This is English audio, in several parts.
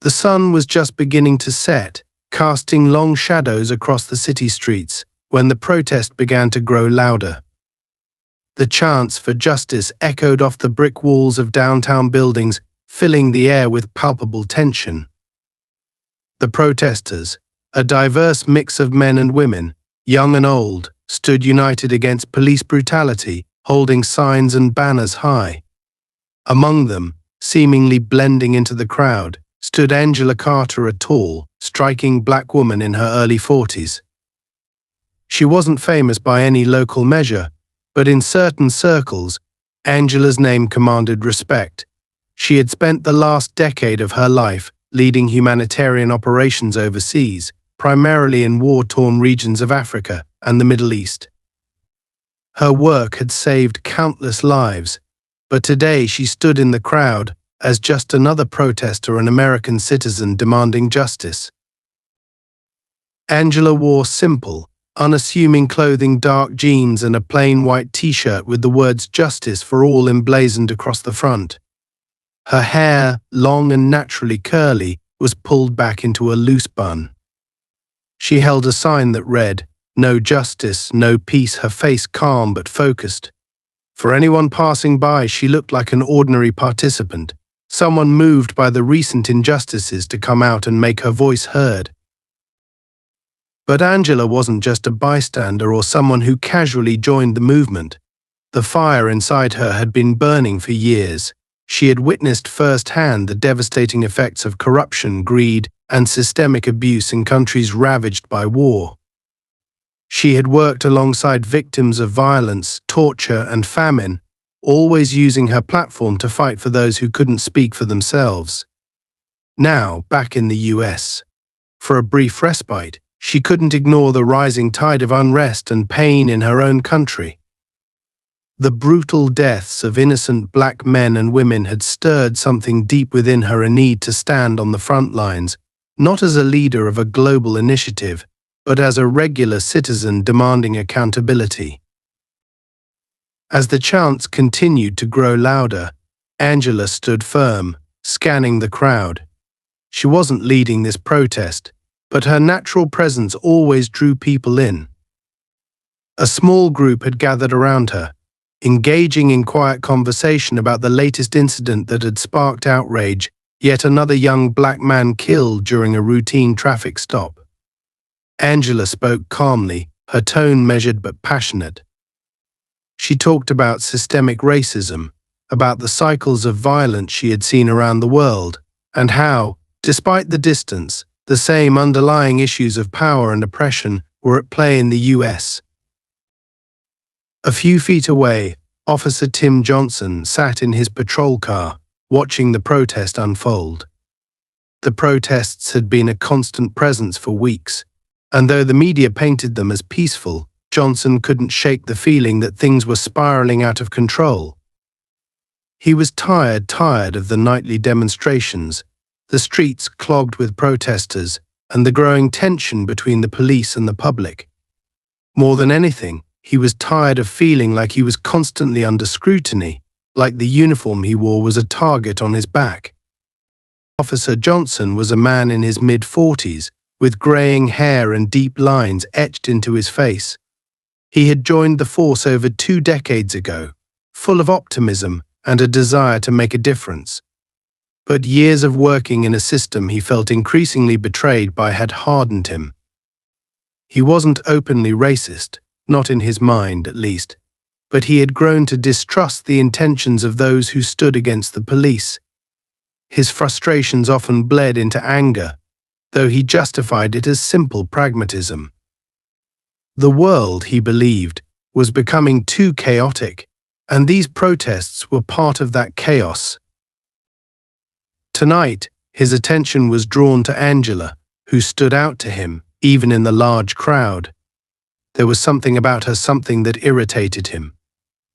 The sun was just beginning to set, casting long shadows across the city streets, when the protest began to grow louder. The chants for justice echoed off the brick walls of downtown buildings, filling the air with palpable tension. The protesters, a diverse mix of men and women, young and old, stood united against police brutality, holding signs and banners high. Among them, seemingly blending into the crowd, stood Angela Carter, a tall, striking black woman in her early 40s. She wasn't famous by any local measure, but in certain circles, Angela's name commanded respect. She had spent the last decade of her life leading humanitarian operations overseas, primarily in war-torn regions of Africa and the Middle East. Her work had saved countless lives, but today she stood in the crowd as just another protester, an American citizen demanding justice. Angela wore simple, unassuming clothing, dark jeans and a plain white t-shirt with the words "Justice for All" emblazoned across the front. Her hair, long and naturally curly, was pulled back into a loose bun. She held a sign that read, "No justice, no peace," her face calm but focused. For anyone passing by, she looked like an ordinary participant, someone moved by the recent injustices to come out and make her voice heard. But Angela wasn't just a bystander or someone who casually joined the movement. The fire inside her had been burning for years. She had witnessed firsthand the devastating effects of corruption, greed, and systemic abuse in countries ravaged by war. She had worked alongside victims of violence, torture, and famine, always using her platform to fight for those who couldn't speak for themselves. Now, back in the US, for a brief respite, she couldn't ignore the rising tide of unrest and pain in her own country. The brutal deaths of innocent black men and women had stirred something deep within her, a need to stand on the front lines, not as a leader of a global initiative, but as a regular citizen demanding accountability. As the chants continued to grow louder, Angela stood firm, scanning the crowd. She wasn't leading this protest, but her natural presence always drew people in. A small group had gathered around her, engaging in quiet conversation about the latest incident that had sparked outrage, yet another young black man killed during a routine traffic stop. Angela spoke calmly, her tone measured but passionate. She talked about systemic racism, about the cycles of violence she had seen around the world, and how, despite the distance, the same underlying issues of power and oppression were at play in the US. A few feet away, Officer Tim Johnson sat in his patrol car, watching the protest unfold. The protests had been a constant presence for weeks, and though the media painted them as peaceful, Johnson couldn't shake the feeling that things were spiraling out of control. He was tired of the nightly demonstrations, the streets clogged with protesters, and the growing tension between the police and the public. More than anything, he was tired of feeling like he was constantly under scrutiny, like the uniform he wore was a target on his back. Officer Johnson was a man in his mid-40s, with graying hair and deep lines etched into his face. He had joined the force over 2 decades ago, full of optimism and a desire to make a difference. But years of working in a system he felt increasingly betrayed by had hardened him. He wasn't openly racist, not in his mind at least, but he had grown to distrust the intentions of those who stood against the police. His frustrations often bled into anger, though he justified it as simple pragmatism. The world, he believed, was becoming too chaotic, and these protests were part of that chaos. Tonight, his attention was drawn to Angela, who stood out to him, even in the large crowd. There was something about her, something that irritated him.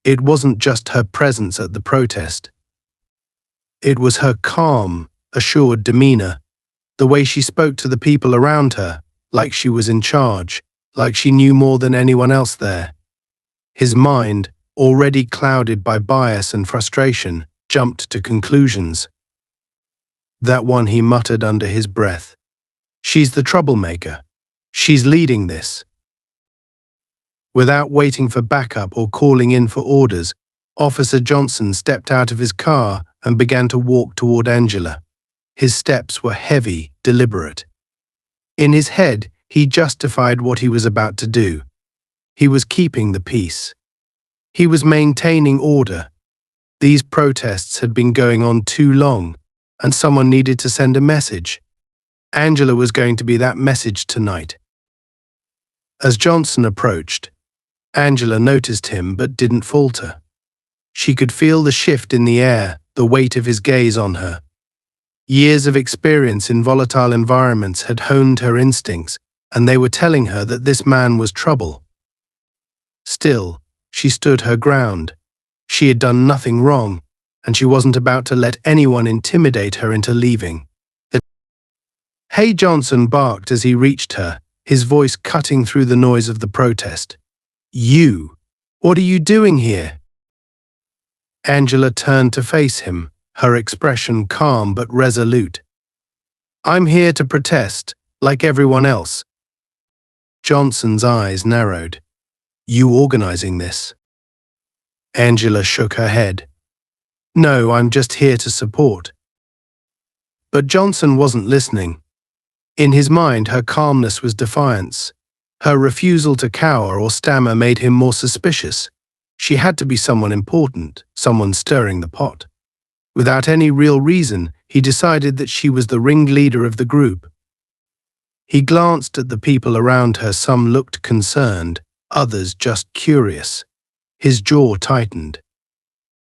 It wasn't just her presence at the protest. It was her calm, assured demeanor, the way she spoke to the people around her, like she was in charge, like she knew more than anyone else there. His mind, already clouded by bias and frustration, jumped to conclusions. That one, he muttered under his breath. She's the troublemaker. She's leading this. Without waiting for backup or calling in for orders, Officer Johnson stepped out of his car and began to walk toward Angela. His steps were heavy, deliberate. In his head, he justified what he was about to do. He was keeping the peace. He was maintaining order. These protests had been going on too long, and someone needed to send a message. Angela was going to be that message tonight. As Johnson approached, Angela noticed him but didn't falter. She could feel the shift in the air, the weight of his gaze on her. Years of experience in volatile environments had honed her instincts, and they were telling her that this man was trouble. Still, she stood her ground. She had done nothing wrong, and she wasn't about to let anyone intimidate her into leaving. Hey, Johnson barked as he reached her, his voice cutting through the noise of the protest. You! What are you doing here? Angela turned to face him, her expression calm but resolute. I'm here to protest, like everyone else. Johnson's eyes narrowed. You organizing this? Angela shook her head. No, I'm just here to support. But Johnson wasn't listening. In his mind, her calmness was defiance. Her refusal to cower or stammer made him more suspicious. She had to be someone important, someone stirring the pot. Without any real reason, he decided that she was the ringleader of the group. He glanced at the people around her. Some looked concerned, others just curious. His jaw tightened.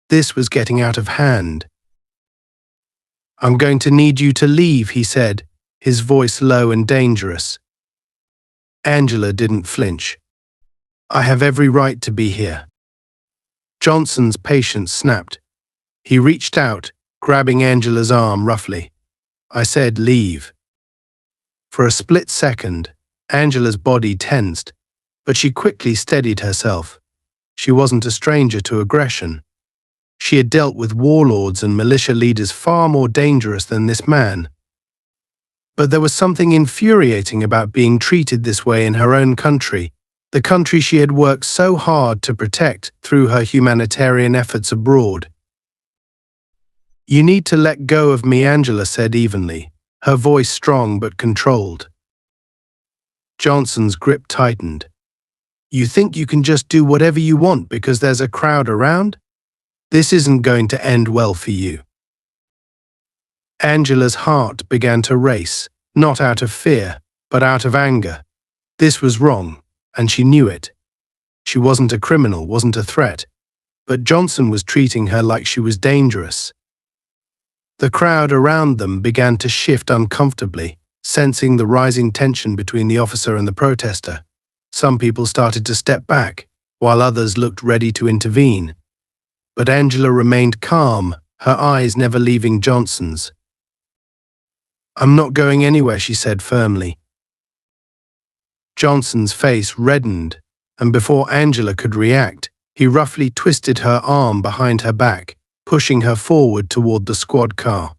This was getting out of hand. I'm going to need you to leave, he said, his voice low and dangerous. Angela didn't flinch. I have every right to be here. Johnson's patience snapped. He reached out, grabbing Angela's arm roughly. I said, leave. For a split second, Angela's body tensed, but she quickly steadied herself. She wasn't a stranger to aggression. She had dealt with warlords and militia leaders far more dangerous than this man. But there was something infuriating about being treated this way in her own country, the country she had worked so hard to protect through her humanitarian efforts abroad. You need to let go of me, Angela said evenly, her voice strong but controlled. Johnson's grip tightened. You think you can just do whatever you want because there's a crowd around? This isn't going to end well for you. Angela's heart began to race, not out of fear, but out of anger. This was wrong, and she knew it. She wasn't a criminal, wasn't a threat, but Johnson was treating her like she was dangerous. The crowd around them began to shift uncomfortably, sensing the rising tension between the officer and the protester. Some people started to step back, while others looked ready to intervene. But Angela remained calm, her eyes never leaving Johnson's. I'm not going anywhere, she said firmly. Johnson's face reddened, and before Angela could react, he roughly twisted her arm behind her back, pushing her forward toward the squad car.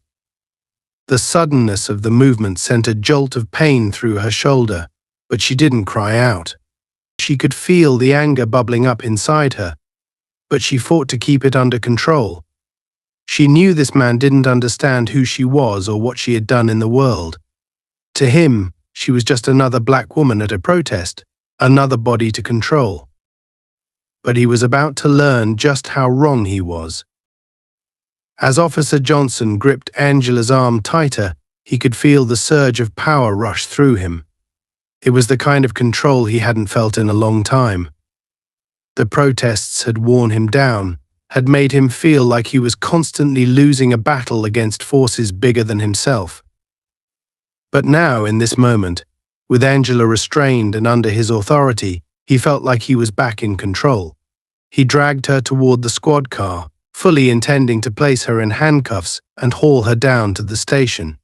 The suddenness of the movement sent a jolt of pain through her shoulder, but she didn't cry out. She could feel the anger bubbling up inside her, but she fought to keep it under control. She knew this man didn't understand who she was or what she had done in the world. To him, she was just another black woman at a protest, another body to control. But he was about to learn just how wrong he was. As Officer Johnson gripped Angela's arm tighter, he could feel the surge of power rush through him. It was the kind of control he hadn't felt in a long time. The protests had worn him down, had made him feel like he was constantly losing a battle against forces bigger than himself. But now, in this moment, with Angela restrained and under his authority, he felt like he was back in control. He dragged her toward the squad car, fully intending to place her in handcuffs and haul her down to the station.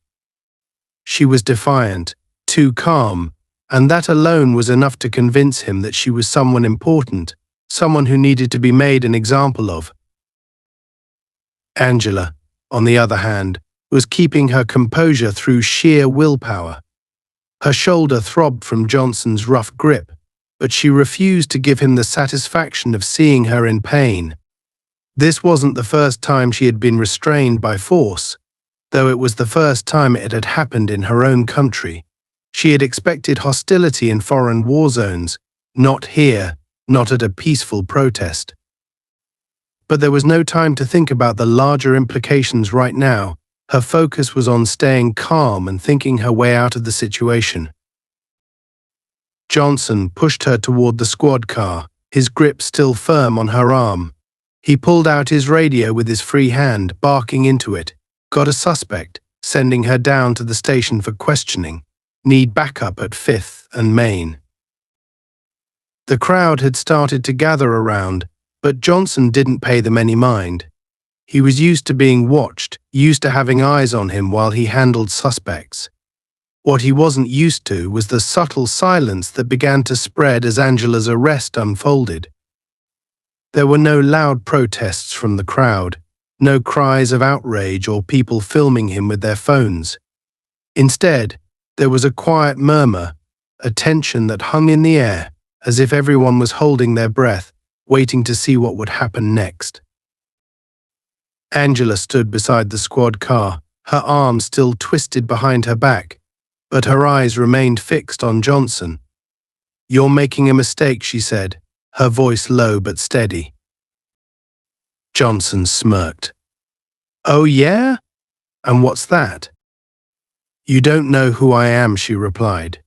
She was defiant, too calm, and that alone was enough to convince him that she was someone important, someone who needed to be made an example of. Angela, on the other hand, was keeping her composure through sheer willpower. Her shoulder throbbed from Johnson's rough grip, but she refused to give him the satisfaction of seeing her in pain. This wasn't the first time she had been restrained by force, though it was the first time it had happened in her own country. She had expected hostility in foreign war zones, not here, not at a peaceful protest. But there was no time to think about the larger implications right now. Her focus was on staying calm and thinking her way out of the situation. Johnson pushed her toward the squad car, his grip still firm on her arm. He pulled out his radio with his free hand, barking into it. Got a suspect, sending her down to the station for questioning. Need backup at 5th and Main. The crowd had started to gather around, but Johnson didn't pay them any mind. He was used to being watched, used to having eyes on him while he handled suspects. What he wasn't used to was the subtle silence that began to spread as Angela's arrest unfolded. There were no loud protests from the crowd, no cries of outrage or people filming him with their phones. Instead, there was a quiet murmur, a tension that hung in the air, as if everyone was holding their breath, waiting to see what would happen next. Angela stood beside the squad car, her arms still twisted behind her back, but her eyes remained fixed on Johnson. "You're making a mistake," she said, her voice low but steady. Johnson smirked. "Oh yeah? And what's that?" "You don't know who I am," she replied.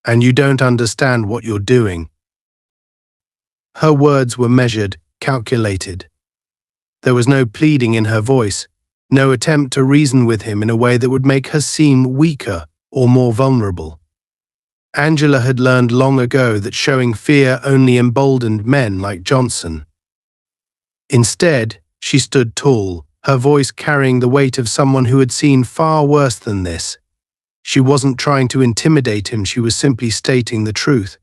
"And you don't understand what you're doing." Her words were measured, calculated. There was no pleading in her voice, no attempt to reason with him in a way that would make her seem weaker or more vulnerable. Angela had learned long ago that showing fear only emboldened men like Johnson. Instead, she stood tall, her voice carrying the weight of someone who had seen far worse than this. She wasn't trying to intimidate him, she was simply stating the truth.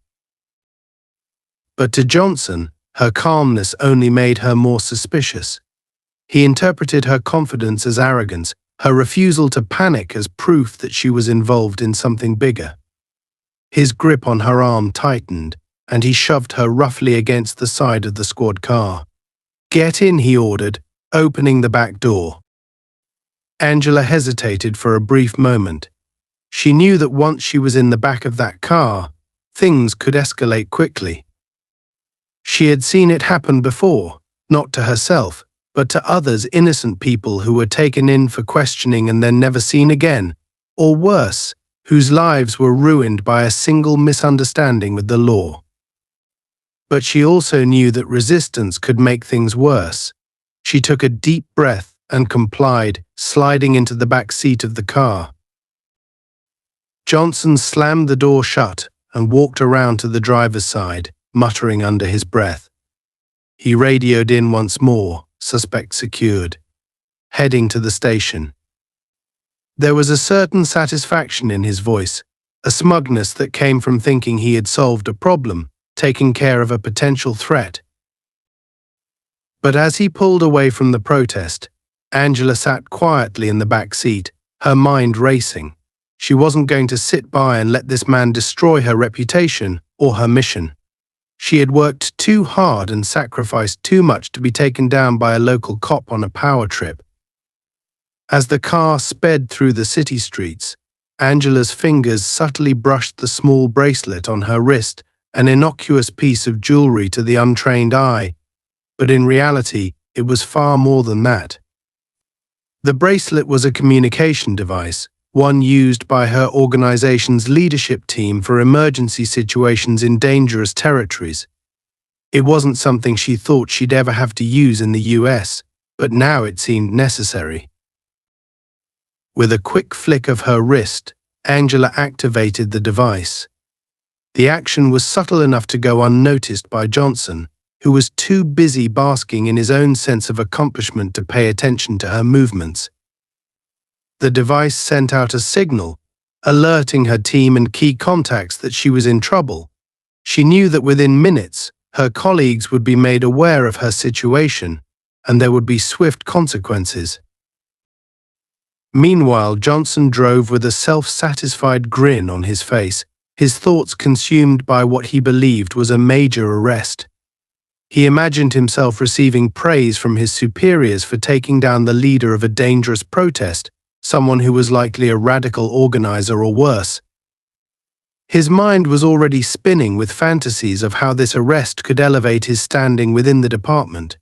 But to Johnson, her calmness only made her more suspicious. He interpreted her confidence as arrogance, her refusal to panic as proof that she was involved in something bigger. His grip on her arm tightened, and he shoved her roughly against the side of the squad car. "Get in," he ordered, opening the back door. Angela hesitated for a brief moment. She knew that once she was in the back of that car, things could escalate quickly. She had seen it happen before, not to herself, but to others, innocent people who were taken in for questioning and then never seen again, or worse, whose lives were ruined by a single misunderstanding with the law. But she also knew that resistance could make things worse. She took a deep breath and complied, sliding into the back seat of the car. Johnson slammed the door shut and walked around to the driver's side, muttering under his breath. He radioed in once more, suspect secured, heading to the station. There was a certain satisfaction in his voice, a smugness that came from thinking he had solved a problem, taken care of a potential threat. But as he pulled away from the protest, Angela sat quietly in the back seat, her mind racing. She wasn't going to sit by and let this man destroy her reputation or her mission. She had worked too hard and sacrificed too much to be taken down by a local cop on a power trip. As the car sped through the city streets, Angela's fingers subtly brushed the small bracelet on her wrist, an innocuous piece of jewelry to the untrained eye, but in reality, it was far more than that. The bracelet was a communication device, one used by her organization's leadership team for emergency situations in dangerous territories. It wasn't something she thought she'd ever have to use in the US, but now it seemed necessary. With a quick flick of her wrist, Angela activated the device. The action was subtle enough to go unnoticed by Johnson, who was too busy basking in his own sense of accomplishment to pay attention to her movements. The device sent out a signal, alerting her team and key contacts that she was in trouble. She knew that within minutes, her colleagues would be made aware of her situation, and there would be swift consequences. Meanwhile, Johnson drove with a self-satisfied grin on his face, his thoughts consumed by what he believed was a major arrest. He imagined himself receiving praise from his superiors for taking down the leader of a dangerous protest, someone who was likely a radical organizer or worse. His mind was already spinning with fantasies of how this arrest could elevate his standing within the department.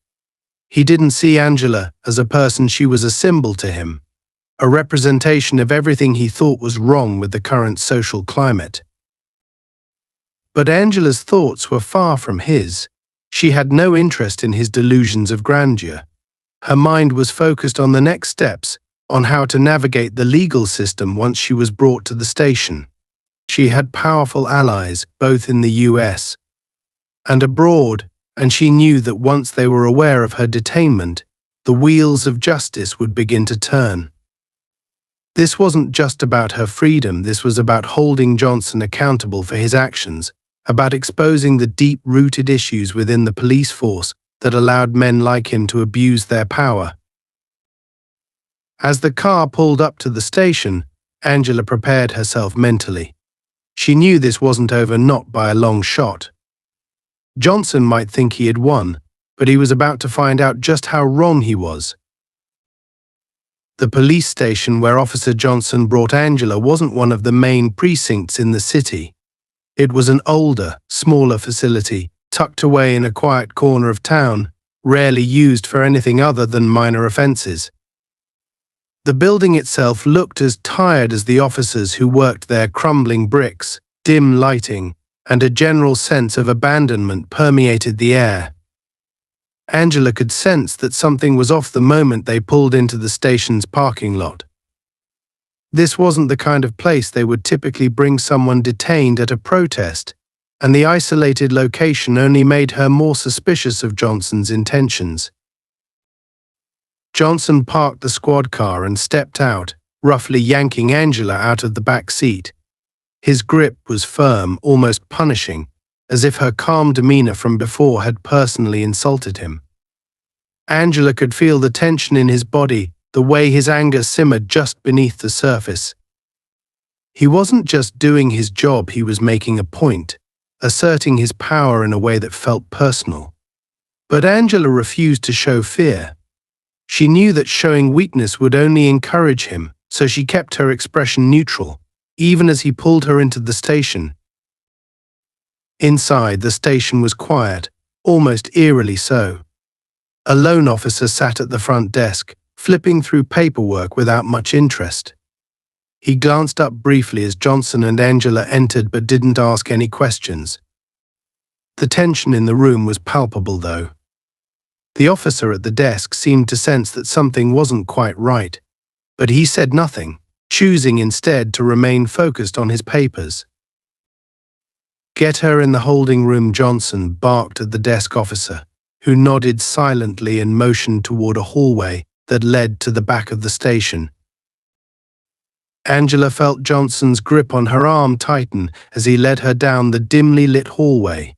He didn't see Angela as a person; she was a symbol to him, a representation of everything he thought was wrong with the current social climate. But Angela's thoughts were far from his. She had no interest in his delusions of grandeur. Her mind was focused on the next steps, on how to navigate the legal system once she was brought to the station. She had powerful allies, both in the US and abroad, and she knew that once they were aware of her detainment, the wheels of justice would begin to turn. This wasn't just about her freedom; this was about holding Johnson accountable for his actions, about exposing the deep-rooted issues within the police force that allowed men like him to abuse their power. As the car pulled up to the station, Angela prepared herself mentally. She knew this wasn't over, not by a long shot. Johnson might think he had won, but he was about to find out just how wrong he was. The police station where Officer Johnson brought Angela wasn't one of the main precincts in the city. It was an older, smaller facility, tucked away in a quiet corner of town, rarely used for anything other than minor offenses. The building itself looked as tired as the officers who worked there. Crumbling bricks, dim lighting, and a general sense of abandonment permeated the air. Angela could sense that something was off the moment they pulled into the station's parking lot. This wasn't the kind of place they would typically bring someone detained at a protest, and the isolated location only made her more suspicious of Johnson's intentions. Johnson parked the squad car and stepped out, roughly yanking Angela out of the back seat. His grip was firm, almost punishing, as if her calm demeanor from before had personally insulted him. Angela could feel the tension in his body, the way his anger simmered just beneath the surface. He wasn't just doing his job; he was making a point, asserting his power in a way that felt personal. But Angela refused to show fear. She knew that showing weakness would only encourage him, so she kept her expression neutral, even as he pulled her into the station. Inside, the station was quiet, almost eerily so. A lone officer sat at the front desk, flipping through paperwork without much interest. He glanced up briefly as Johnson and Angela entered but didn't ask any questions. The tension in the room was palpable, though. The officer at the desk seemed to sense that something wasn't quite right, but he said nothing, choosing instead to remain focused on his papers. "Get her in the holding room," Johnson barked at the desk officer, who nodded silently and motioned toward a hallway that led to the back of the station. Angela felt Johnson's grip on her arm tighten as he led her down the dimly lit hallway.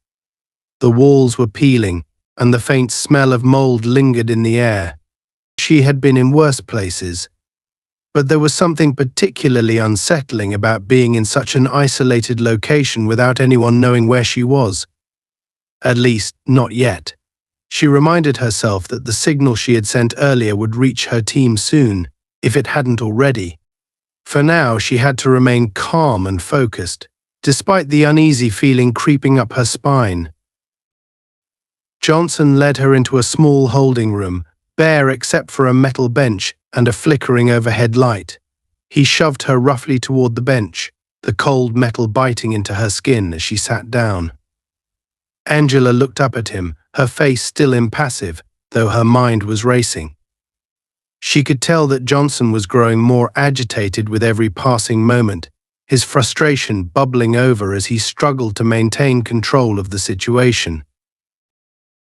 The walls were peeling, and the faint smell of mold lingered in the air. She had been in worse places, but there was something particularly unsettling about being in such an isolated location without anyone knowing where she was. At least, not yet. She reminded herself that the signal she had sent earlier would reach her team soon, if it hadn't already. For now, she had to remain calm and focused, despite the uneasy feeling creeping up her spine. Johnson led her into a small holding room, bare except for a metal bench and a flickering overhead light. He shoved her roughly toward the bench, the cold metal biting into her skin as she sat down. Angela looked up at him, her face still impassive, though her mind was racing. She could tell that Johnson was growing more agitated with every passing moment, his frustration bubbling over as he struggled to maintain control of the situation.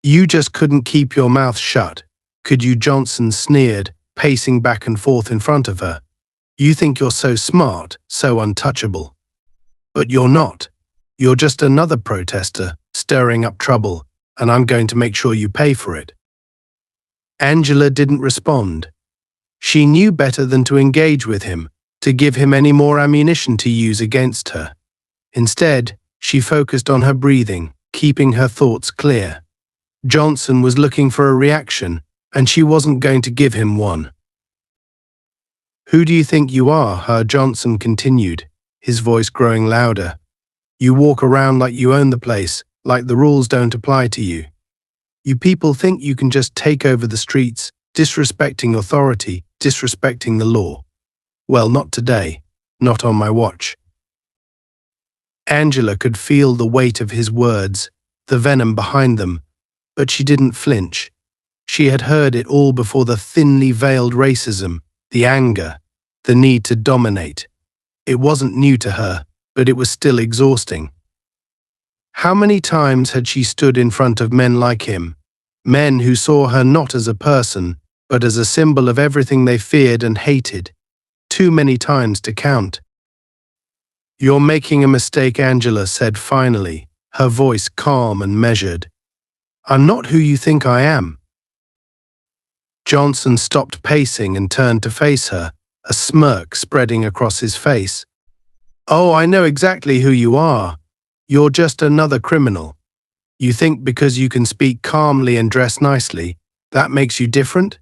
"You just couldn't keep your mouth shut, could you?" Johnson sneered, pacing back and forth in front of her. "You think you're so smart, so untouchable. But you're not. You're just another protester, stirring up trouble, and I'm going to make sure you pay for it." Angela didn't respond. She knew better than to engage with him, to give him any more ammunition to use against her. Instead, she focused on her breathing, keeping her thoughts clear. Johnson was looking for a reaction, and she wasn't going to give him one. "Who do you think you are?" Johnson continued, his voice growing louder. "You walk around like you own the place, like the rules don't apply to you. You people think you can just take over the streets, disrespecting authority, disrespecting the law. Well, not today, not on my watch." Angela could feel the weight of his words, the venom behind them, but she didn't flinch. She had heard it all before: the thinly veiled racism, the anger, the need to dominate. It wasn't new to her, but it was still exhausting. How many times had she stood in front of men like him, men who saw her not as a person, but as a symbol of everything they feared and hated? Too many times to count. "You're making a mistake," Angela said finally, her voice calm and measured. "I'm not who you think I am." Johnson stopped pacing and turned to face her, a smirk spreading across his face. "Oh, I know exactly who you are. You're just another criminal. You think because you can speak calmly and dress nicely, that makes you different?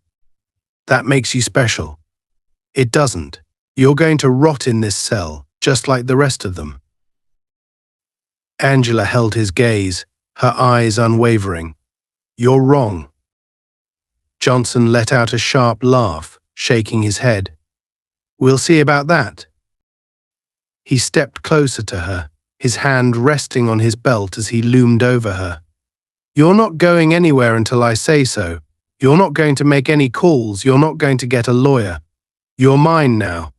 That makes you special. It doesn't. You're going to rot in this cell, just like the rest of them." Angela held his gaze, her eyes unwavering. "You're wrong." Johnson let out a sharp laugh, shaking his head. "We'll see about that." He stepped closer to her, his hand resting on his belt as he loomed over her. "You're not going anywhere until I say so. You're not going to make any calls. You're not going to get a lawyer. You're mine now.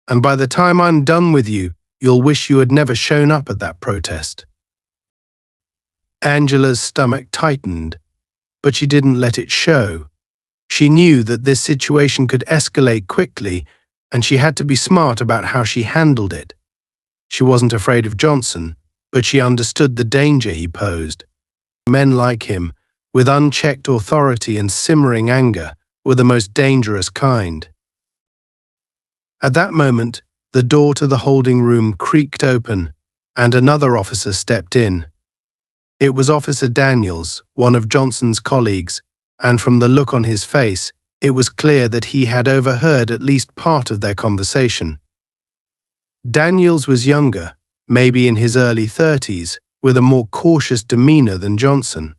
And by the time I'm done with you, you'll wish you had never shown up at that protest." Angela's stomach tightened, but she didn't let it show. She knew that this situation could escalate quickly, and she had to be smart about how she handled it. She wasn't afraid of Johnson, but she understood the danger he posed. Men like him, with unchecked authority and simmering anger, were the most dangerous kind. At that moment, the door to the holding room creaked open, and another officer stepped in. It was Officer Daniels, one of Johnson's colleagues, and from the look on his face, it was clear that he had overheard at least part of their conversation. Daniels was younger, maybe in his early 30s, with a more cautious demeanor than Johnson.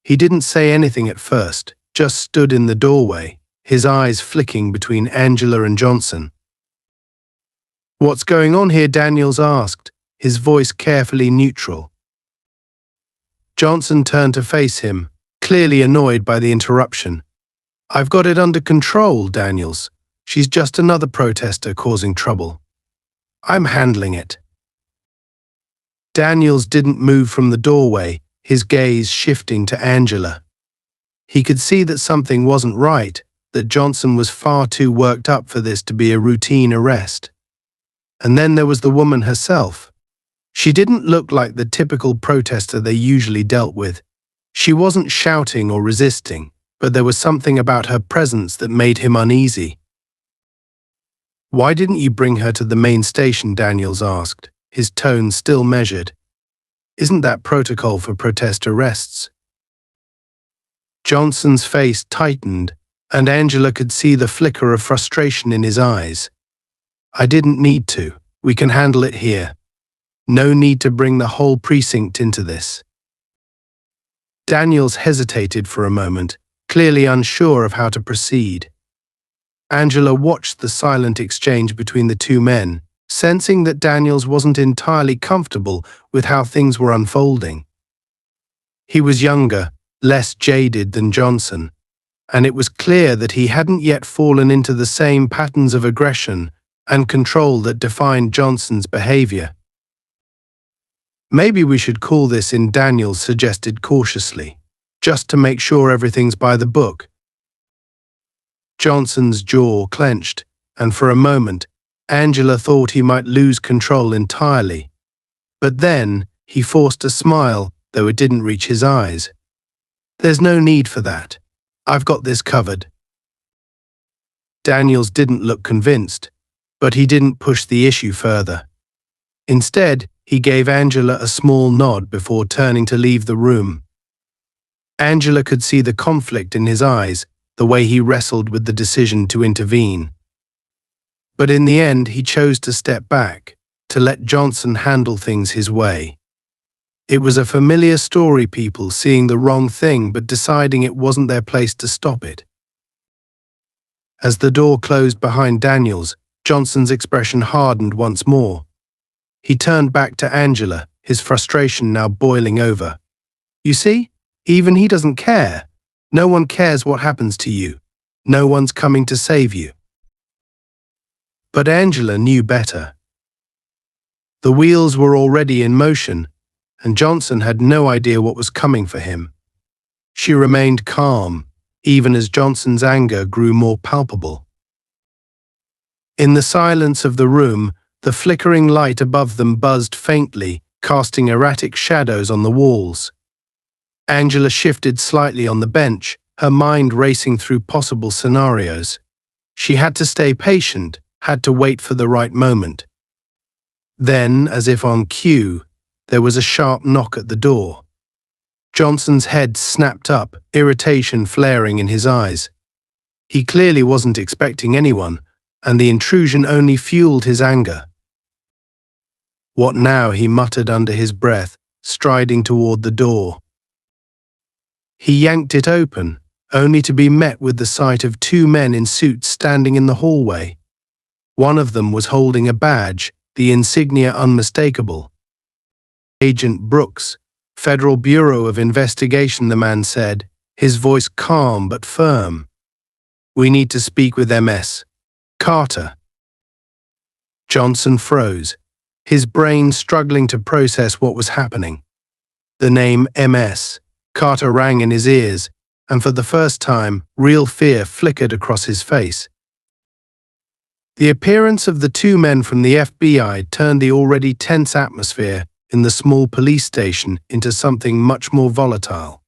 He didn't say anything at first, just stood in the doorway, his eyes flicking between Angela and Johnson. "What's going on here?" Daniels asked, his voice carefully neutral. Johnson turned to face him, clearly annoyed by the interruption. "I've got it under control, Daniels. She's just another protester causing trouble. I'm handling it." Daniels didn't move from the doorway, his gaze shifting to Angela. He could see that something wasn't right, that Johnson was far too worked up for this to be a routine arrest. And then there was the woman herself. She didn't look like the typical protester they usually dealt with. She wasn't shouting or resisting, but there was something about her presence that made him uneasy. "Why didn't you bring her to the main station?" Daniels asked, his tone still measured. "Isn't that protocol for protest arrests?" Johnson's face tightened, and Angela could see the flicker of frustration in his eyes. "I didn't need to. We can handle it here. No need to bring the whole precinct into this." Daniels hesitated for a moment, clearly unsure of how to proceed. Angela watched the silent exchange between the two men, sensing that Daniels wasn't entirely comfortable with how things were unfolding. He was younger, less jaded than Johnson, and it was clear that he hadn't yet fallen into the same patterns of aggression and control that defined Johnson's behavior. "Maybe we should call this in," Daniels suggested cautiously, "just to make sure everything's by the book." Johnson's jaw clenched, and for a moment, Angela thought he might lose control entirely. But then, he forced a smile, though it didn't reach his eyes. "There's no need for that. I've got this covered." Daniels didn't look convinced, but he didn't push the issue further. Instead, he gave Angela a small nod before turning to leave the room. Angela could see the conflict in his eyes, the way he wrestled with the decision to intervene. But in the end, he chose to step back, to let Johnson handle things his way. It was a familiar story, people seeing the wrong thing but deciding it wasn't their place to stop it. As the door closed behind Daniels, Johnson's expression hardened once more. He turned back to Angela, his frustration now boiling over. You see, even he doesn't care. No one cares what happens to you. No one's coming to save you. But Angela knew better. The wheels were already in motion, and Johnson had no idea what was coming for him. She remained calm, even as Johnson's anger grew more palpable. In the silence of the room, the flickering light above them buzzed faintly, casting erratic shadows on the walls. Angela shifted slightly on the bench, her mind racing through possible scenarios. She had to stay patient, had to wait for the right moment. Then, as if on cue, there was a sharp knock at the door. Johnson's head snapped up, irritation flaring in his eyes. He clearly wasn't expecting anyone, and the intrusion only fueled his anger. What now? He muttered under his breath, striding toward the door. He yanked it open, only to be met with the sight of two men in suits standing in the hallway. One of them was holding a badge, the insignia unmistakable. Agent Brooks, Federal Bureau of Investigation, the man said, his voice calm but firm. We need to speak with MS. Carter. Johnson froze, his brain struggling to process what was happening. The name MS. Carter rang in his ears, and for the first time, real fear flickered across his face. The appearance of the two men from the FBI turned the already tense atmosphere in the small police station into something much more volatile.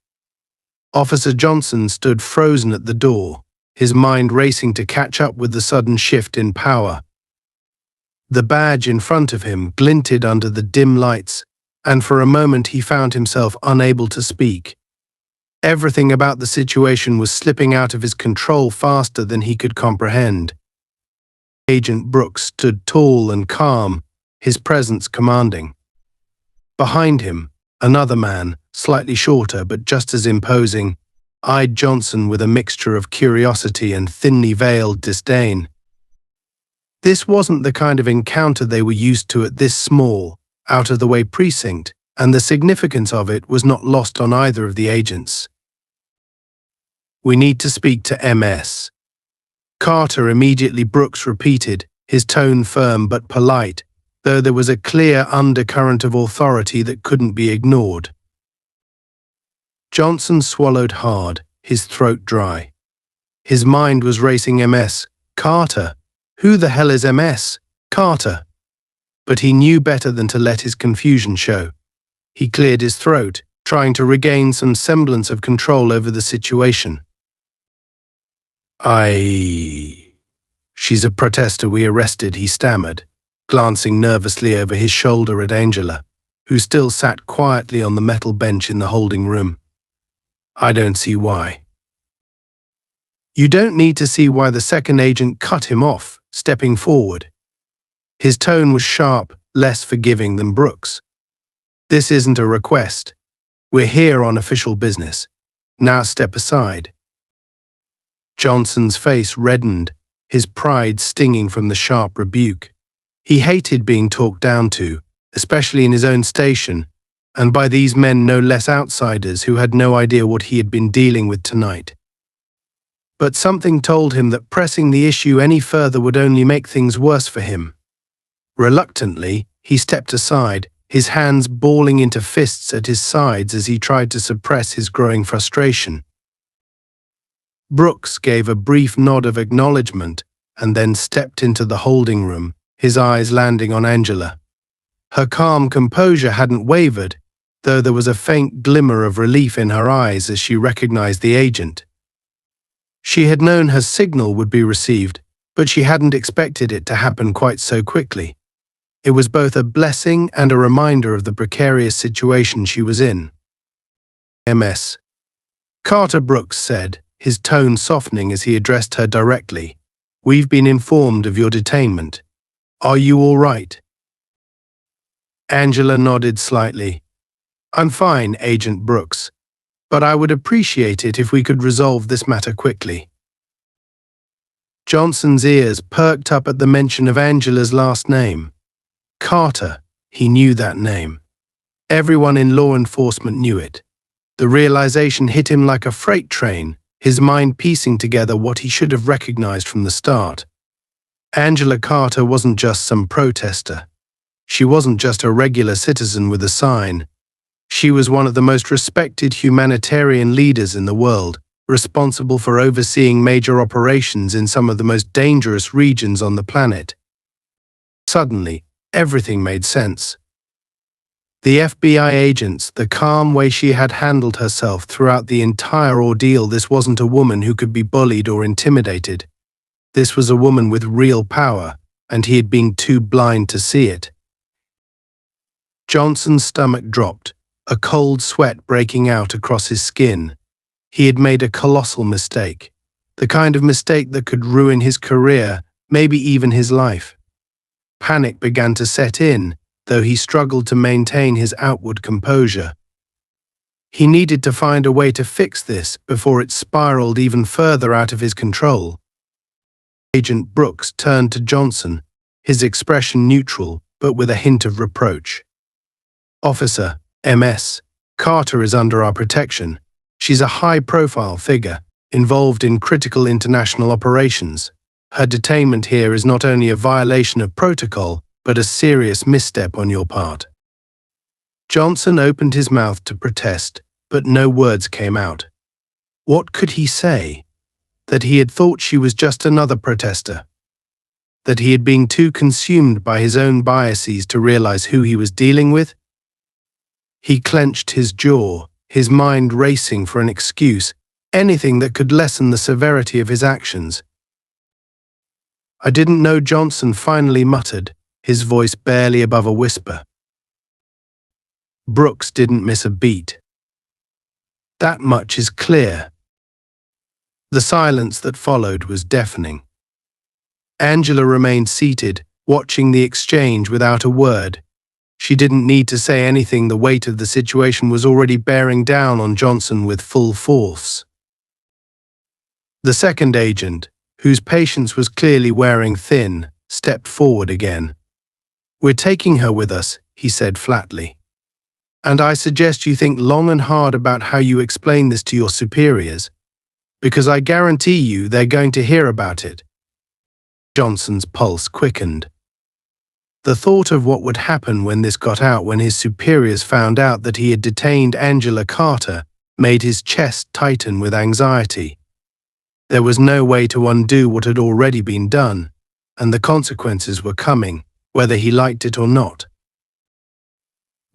Officer Johnson stood frozen at the door, his mind racing to catch up with the sudden shift in power. The badge in front of him glinted under the dim lights, and for a moment he found himself unable to speak. Everything about the situation was slipping out of his control faster than he could comprehend. Agent Brooks stood tall and calm, his presence commanding. Behind him, another man, slightly shorter but just as imposing, eyed Johnson with a mixture of curiosity and thinly veiled disdain. This wasn't the kind of encounter they were used to at this small, out-of-the-way precinct, and the significance of it was not lost on either of the agents. We need to speak to MS. Carter immediately, Brooks repeated, his tone firm but polite, though there was a clear undercurrent of authority that couldn't be ignored. Johnson swallowed hard, his throat dry. His mind was racing. MS. Carter. Who the hell is MS. Carter? But he knew better than to let his confusion show. He cleared his throat, trying to regain some semblance of control over the situation. She's a protester we arrested, he stammered, glancing nervously over his shoulder at Angela, who still sat quietly on the metal bench in the holding room. I don't see why. You don't need to see why. The second agent cut him off, stepping forward. His tone was sharp, less forgiving than Brooks. This isn't a request. We're here on official business. Now step aside. Johnson's face reddened, his pride stinging from the sharp rebuke. He hated being talked down to, especially in his own station, and by these men no less outsiders who had no idea what he had been dealing with tonight. But something told him that pressing the issue any further would only make things worse for him. Reluctantly, he stepped aside, his hands balling into fists at his sides as he tried to suppress his growing frustration. Brooks gave a brief nod of acknowledgement and then stepped into the holding room, his eyes landing on Angela. Her calm composure hadn't wavered, though there was a faint glimmer of relief in her eyes as she recognized the agent. She had known her signal would be received, but she hadn't expected it to happen quite so quickly. It was both a blessing and a reminder of the precarious situation she was in. Ms. Carter Brooks said, his tone softening as he addressed her directly. "We've been informed of your detainment. Are you all right?" Angela nodded slightly. "I'm fine, Agent Brooks, but I would appreciate it if we could resolve this matter quickly." Johnson's ears perked up at the mention of Angela's last name. Carter, he knew that name. Everyone in law enforcement knew it. The realization hit him like a freight train, his mind piecing together what he should have recognized from the start. Angela Carter wasn't just some protester. She wasn't just a regular citizen with a sign. She was one of the most respected humanitarian leaders in the world, responsible for overseeing major operations in some of the most dangerous regions on the planet. Suddenly, everything made sense. The FBI agents, the calm way she had handled herself throughout the entire ordeal, this wasn't a woman who could be bullied or intimidated. This was a woman with real power, and he had been too blind to see it. Johnson's stomach dropped, a cold sweat breaking out across his skin. He had made a colossal mistake, the kind of mistake that could ruin his career, maybe even his life. Panic began to set in, though he struggled to maintain his outward composure. He needed to find a way to fix this before it spiraled even further out of his control. Agent Brooks turned to Johnson, his expression neutral, but with a hint of reproach. "Officer, Ms. Carter is under our protection. She's a high-profile figure, involved in critical international operations. Her detainment here is not only a violation of protocol, but a serious misstep on your part." Johnson opened his mouth to protest, but no words came out. What could he say? That he had thought she was just another protester? That he had been too consumed by his own biases to realize who he was dealing with? He clenched his jaw, his mind racing for an excuse, anything that could lessen the severity of his actions. "I didn't know," Johnson finally muttered, his voice barely above a whisper. Brooks didn't miss a beat. That much is clear. The silence that followed was deafening. Angela remained seated, watching the exchange without a word. She didn't need to say anything. The weight of the situation was already bearing down on Johnson with full force. The second agent, whose patience was clearly wearing thin, stepped forward again. "We're taking her with us," he said flatly. "And I suggest you think long and hard about how you explain this to your superiors, because I guarantee you they're going to hear about it." Johnson's pulse quickened. The thought of what would happen when this got out, when his superiors found out that he had detained Angela Carter, made his chest tighten with anxiety. There was no way to undo what had already been done, and the consequences were coming, whether he liked it or not.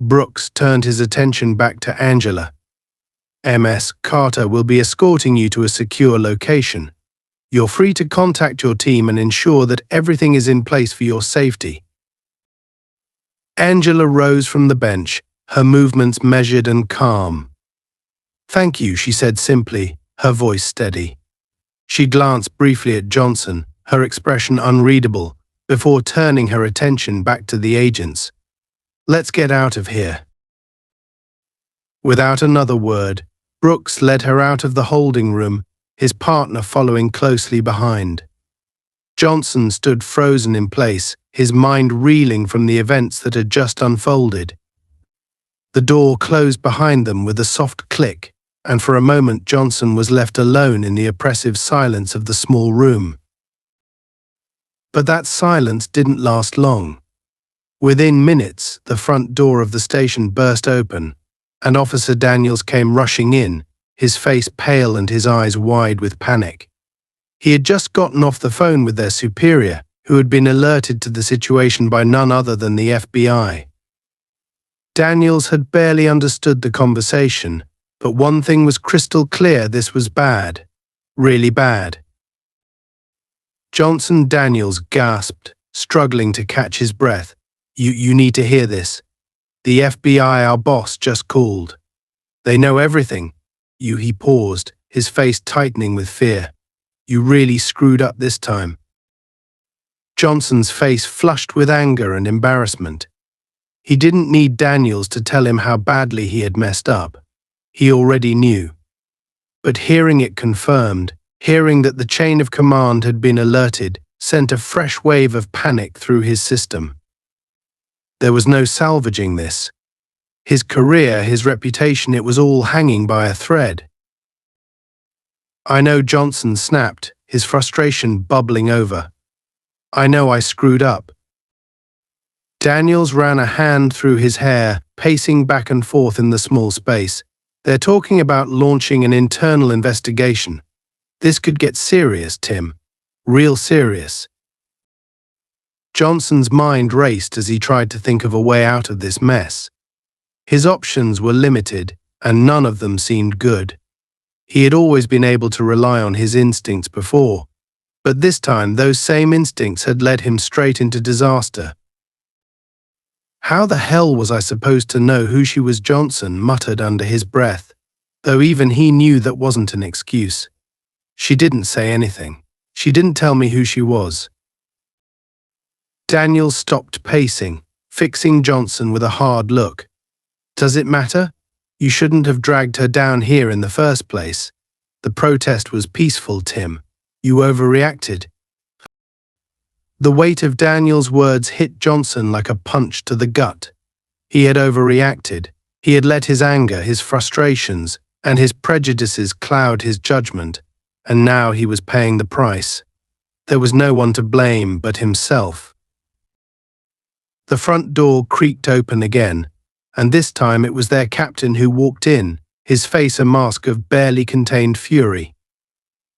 Brooks turned his attention back to Angela. "Ms. Carter will be escorting you to a secure location. You're free to contact your team and ensure that everything is in place for your safety." Angela rose from the bench, her movements measured and calm. "Thank you," she said simply, her voice steady. She glanced briefly at Johnson, her expression unreadable, before turning her attention back to the agents. "Let's get out of here." Without another word, Brooks led her out of the holding room, his partner following closely behind. Johnson stood frozen in place, his mind reeling from the events that had just unfolded. The door closed behind them with a soft click, and for a moment Johnson was left alone in the oppressive silence of the small room. But that silence didn't last long. Within minutes, the front door of the station burst open, and Officer Daniels came rushing in, his face pale and his eyes wide with panic. He had just gotten off the phone with their superior, who had been alerted to the situation by none other than the FBI. Daniels had barely understood the conversation, but one thing was crystal clear: this was bad. Really bad. Johnson Daniels gasped, struggling to catch his breath. You need to hear this. The FBI, our boss, just called. They know everything. He paused, his face tightening with fear. You really screwed up this time. Johnson's face flushed with anger and embarrassment. He didn't need Daniels to tell him how badly he had messed up. He already knew. But hearing it confirmed, hearing that the chain of command had been alerted, sent a fresh wave of panic through his system. There was no salvaging this. His career, his reputation, it was all hanging by a thread. I know, Johnson snapped, his frustration bubbling over. I know I screwed up. Daniels ran a hand through his hair, pacing back and forth in the small space. They're talking about launching an internal investigation. This could get serious, Tim. Real serious. Johnson's mind raced as he tried to think of a way out of this mess. His options were limited, and none of them seemed good. He had always been able to rely on his instincts before, but this time those same instincts had led him straight into disaster. How the hell was I supposed to know who she was? Johnson muttered under his breath, though even he knew that wasn't an excuse. She didn't say anything. She didn't tell me who she was. Daniels stopped pacing, fixing Johnson with a hard look. Does it matter? You shouldn't have dragged her down here in the first place. The protest was peaceful, Tim. You overreacted. The weight of Daniels' words hit Johnson like a punch to the gut. He had overreacted. He had let his anger, his frustrations, and his prejudices cloud his judgment, and now he was paying the price. There was no one to blame but himself. The front door creaked open again, and this time it was their captain who walked in, his face a mask of barely contained fury.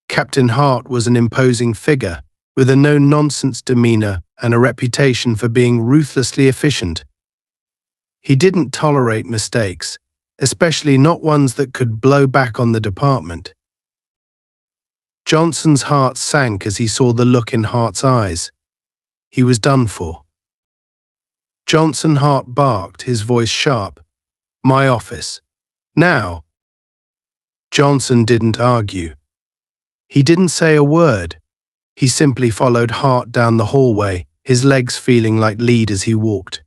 Captain Hart was an imposing figure, with a no-nonsense demeanor and a reputation for being ruthlessly efficient. He didn't tolerate mistakes, especially not ones that could blow back on the department. Johnson's heart sank as he saw the look in Hart's eyes. He was done for. Johnson Hart barked, his voice sharp. My office. Now. Johnson didn't argue. He didn't say a word. He simply followed Hart down the hallway, his legs feeling like lead as he walked.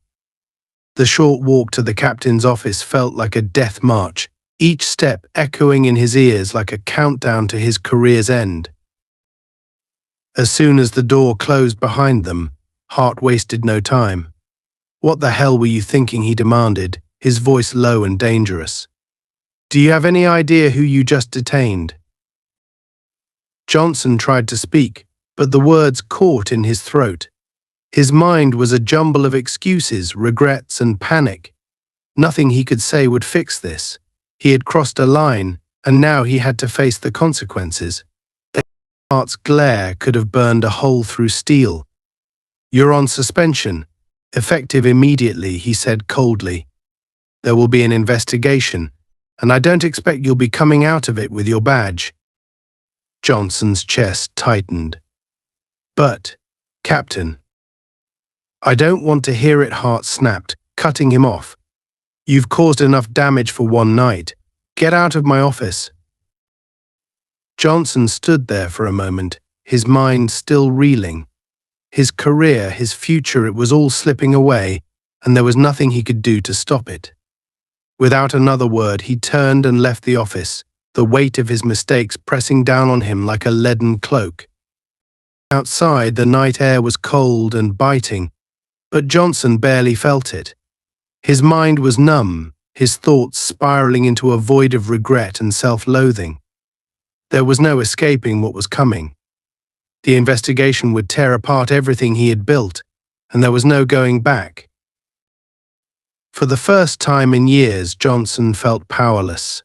The short walk to the captain's office felt like a death march, each step echoing in his ears like a countdown to his career's end. As soon as the door closed behind them, Hart wasted no time. What the hell were you thinking? He demanded, his voice low and dangerous. Do you have any idea who you just detained? Johnson tried to speak, but the words caught in his throat. His mind was a jumble of excuses, regrets, and panic. Nothing he could say would fix this. He had crossed a line, and now he had to face the consequences. Hart's glare could have burned a hole through steel. You're on suspension. Effective immediately, he said coldly. There will be an investigation, and I don't expect you'll be coming out of it with your badge. Johnson's chest tightened. But, Captain. I don't want to hear it, Hart snapped, cutting him off. You've caused enough damage for one night. Get out of my office. Johnson stood there for a moment, his mind still reeling. His career, his future, it was all slipping away, and there was nothing he could do to stop it. Without another word, he turned and left the office, the weight of his mistakes pressing down on him like a leaden cloak. Outside, the night air was cold and biting, but Johnson barely felt it. His mind was numb, his thoughts spiraling into a void of regret and self-loathing. There was no escaping what was coming. The investigation would tear apart everything he had built, and there was no going back. For the first time in years, Johnson felt powerless,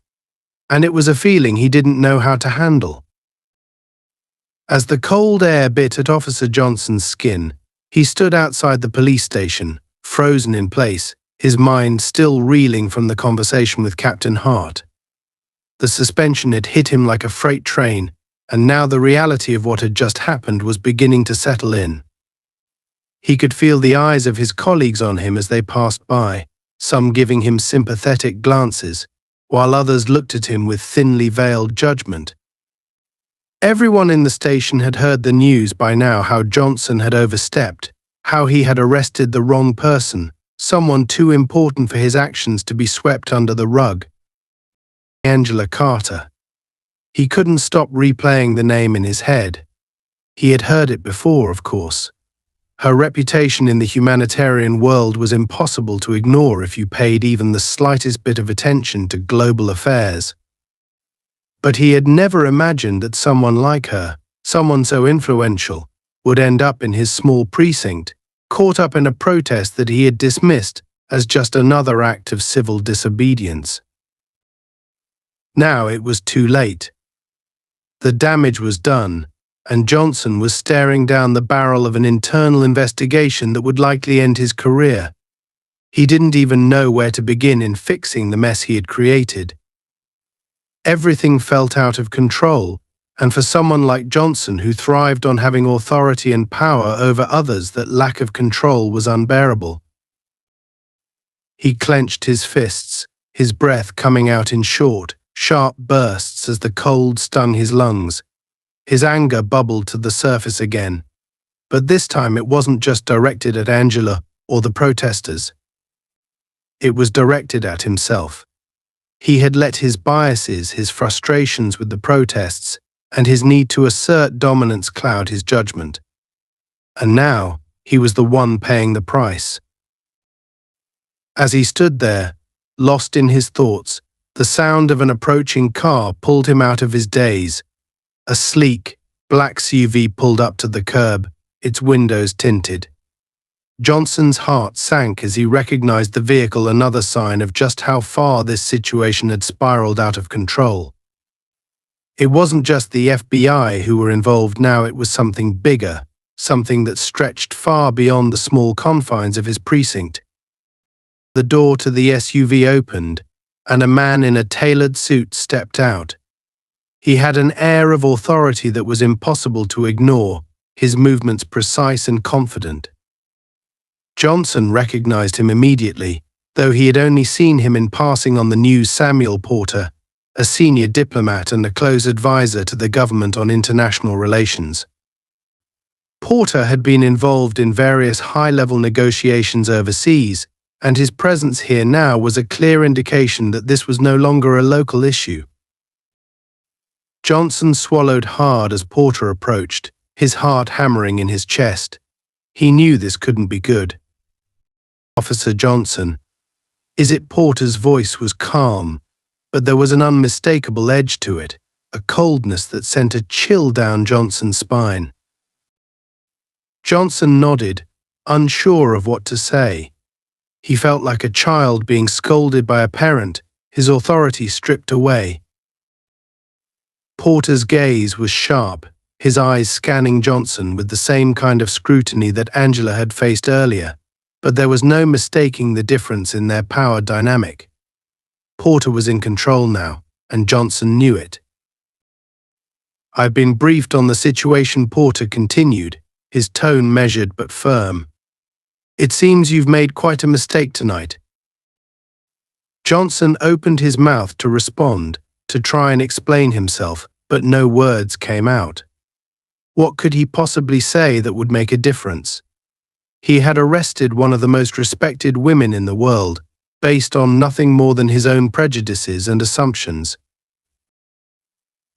and it was a feeling he didn't know how to handle. As the cold air bit at Officer Johnson's skin, he stood outside the police station, frozen in place, his mind still reeling from the conversation with Captain Hart. The suspension had hit him like a freight train, and now the reality of what had just happened was beginning to settle in. He could feel the eyes of his colleagues on him as they passed by, some giving him sympathetic glances, while others looked at him with thinly veiled judgment. Everyone in the station had heard the news by now how Johnson had overstepped, how he had arrested the wrong person, someone too important for his actions to be swept under the rug. Angela Carter. He couldn't stop replaying the name in his head. He had heard it before, of course. Her reputation in the humanitarian world was impossible to ignore if you paid even the slightest bit of attention to global affairs. But he had never imagined that someone like her, someone so influential, would end up in his small precinct, caught up in a protest that he had dismissed as just another act of civil disobedience. Now it was too late. The damage was done, and Johnson was staring down the barrel of an internal investigation that would likely end his career. He didn't even know where to begin in fixing the mess he had created. Everything felt out of control, and for someone like Johnson who thrived on having authority and power over others, that lack of control was unbearable. He clenched his fists, his breath coming out in short, sharp bursts as the cold stung his lungs. His anger bubbled to the surface again, but this time it wasn't just directed at Angela or the protesters. It was directed at himself. He had let his biases, his frustrations with the protests, and his need to assert dominance cloud his judgment. And now he was the one paying the price. As he stood there, lost in his thoughts, the sound of an approaching car pulled him out of his daze. A sleek, black SUV pulled up to the curb, its windows tinted. Johnson's heart sank as he recognized the vehicle, another sign of just how far this situation had spiraled out of control. It wasn't just the FBI who were involved now, it was something bigger, something that stretched far beyond the small confines of his precinct. The door to the SUV opened, and a man in a tailored suit stepped out. He had an air of authority that was impossible to ignore, his movements precise and confident. Johnson recognized him immediately, though he had only seen him in passing on the news. Samuel Porter, a senior diplomat and a close advisor to the government on international relations. Porter had been involved in various high-level negotiations overseas, and his presence here now was a clear indication that this was no longer a local issue. Johnson swallowed hard as Porter approached, his heart hammering in his chest. He knew this couldn't be good. "Officer Johnson." Porter's voice was calm, but there was an unmistakable edge to it, a coldness that sent a chill down Johnson's spine. Johnson nodded, unsure of what to say. He felt like a child being scolded by a parent, his authority stripped away. Porter's gaze was sharp, his eyes scanning Johnson with the same kind of scrutiny that Angela had faced earlier, but there was no mistaking the difference in their power dynamic. Porter was in control now, and Johnson knew it. "I've been briefed on the situation," Porter continued, his tone measured but firm. "It seems you've made quite a mistake tonight." Johnson opened his mouth to respond, to try and explain himself, but no words came out. What could he possibly say that would make a difference? He had arrested one of the most respected women in the world, based on nothing more than his own prejudices and assumptions.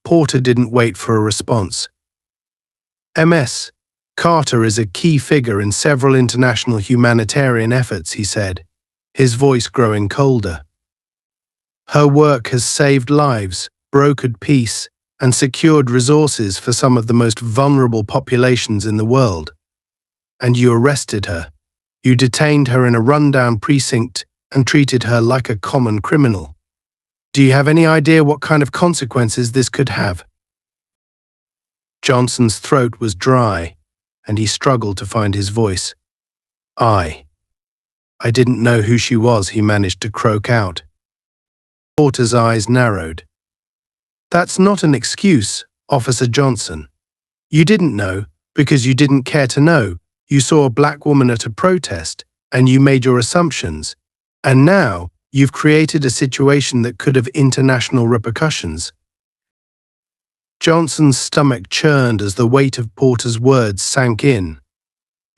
Porter didn't wait for a response. "Ms. Carter is a key figure in several international humanitarian efforts," he said, his voice growing colder. "Her work has saved lives, brokered peace, and secured resources for some of the most vulnerable populations in the world. And you arrested her. You detained her in a rundown precinct and treated her like a common criminal. Do you have any idea what kind of consequences this could have?" Johnson's throat was dry, and he struggled to find his voice. I didn't know who she was," he managed to croak out. Porter's eyes narrowed. "That's not an excuse," Officer Johnson. You didn't know, because you didn't care to know. You saw a black woman at a protest, and you made your assumptions. And now, you've created a situation that could have international repercussions. Johnson's stomach churned as the weight of Porter's words sank in.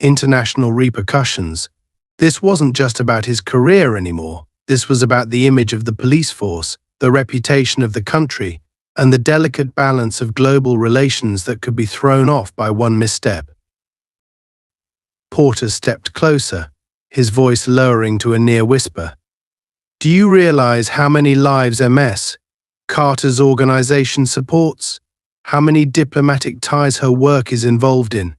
International repercussions. This wasn't just about his career anymore. This was about the image of the police force, the reputation of the country, and the delicate balance of global relations that could be thrown off by one misstep. Porter stepped closer, his voice lowering to a near whisper. Do you realize how many lives MS, Carter's organization, supports? How many diplomatic ties her work is involved in?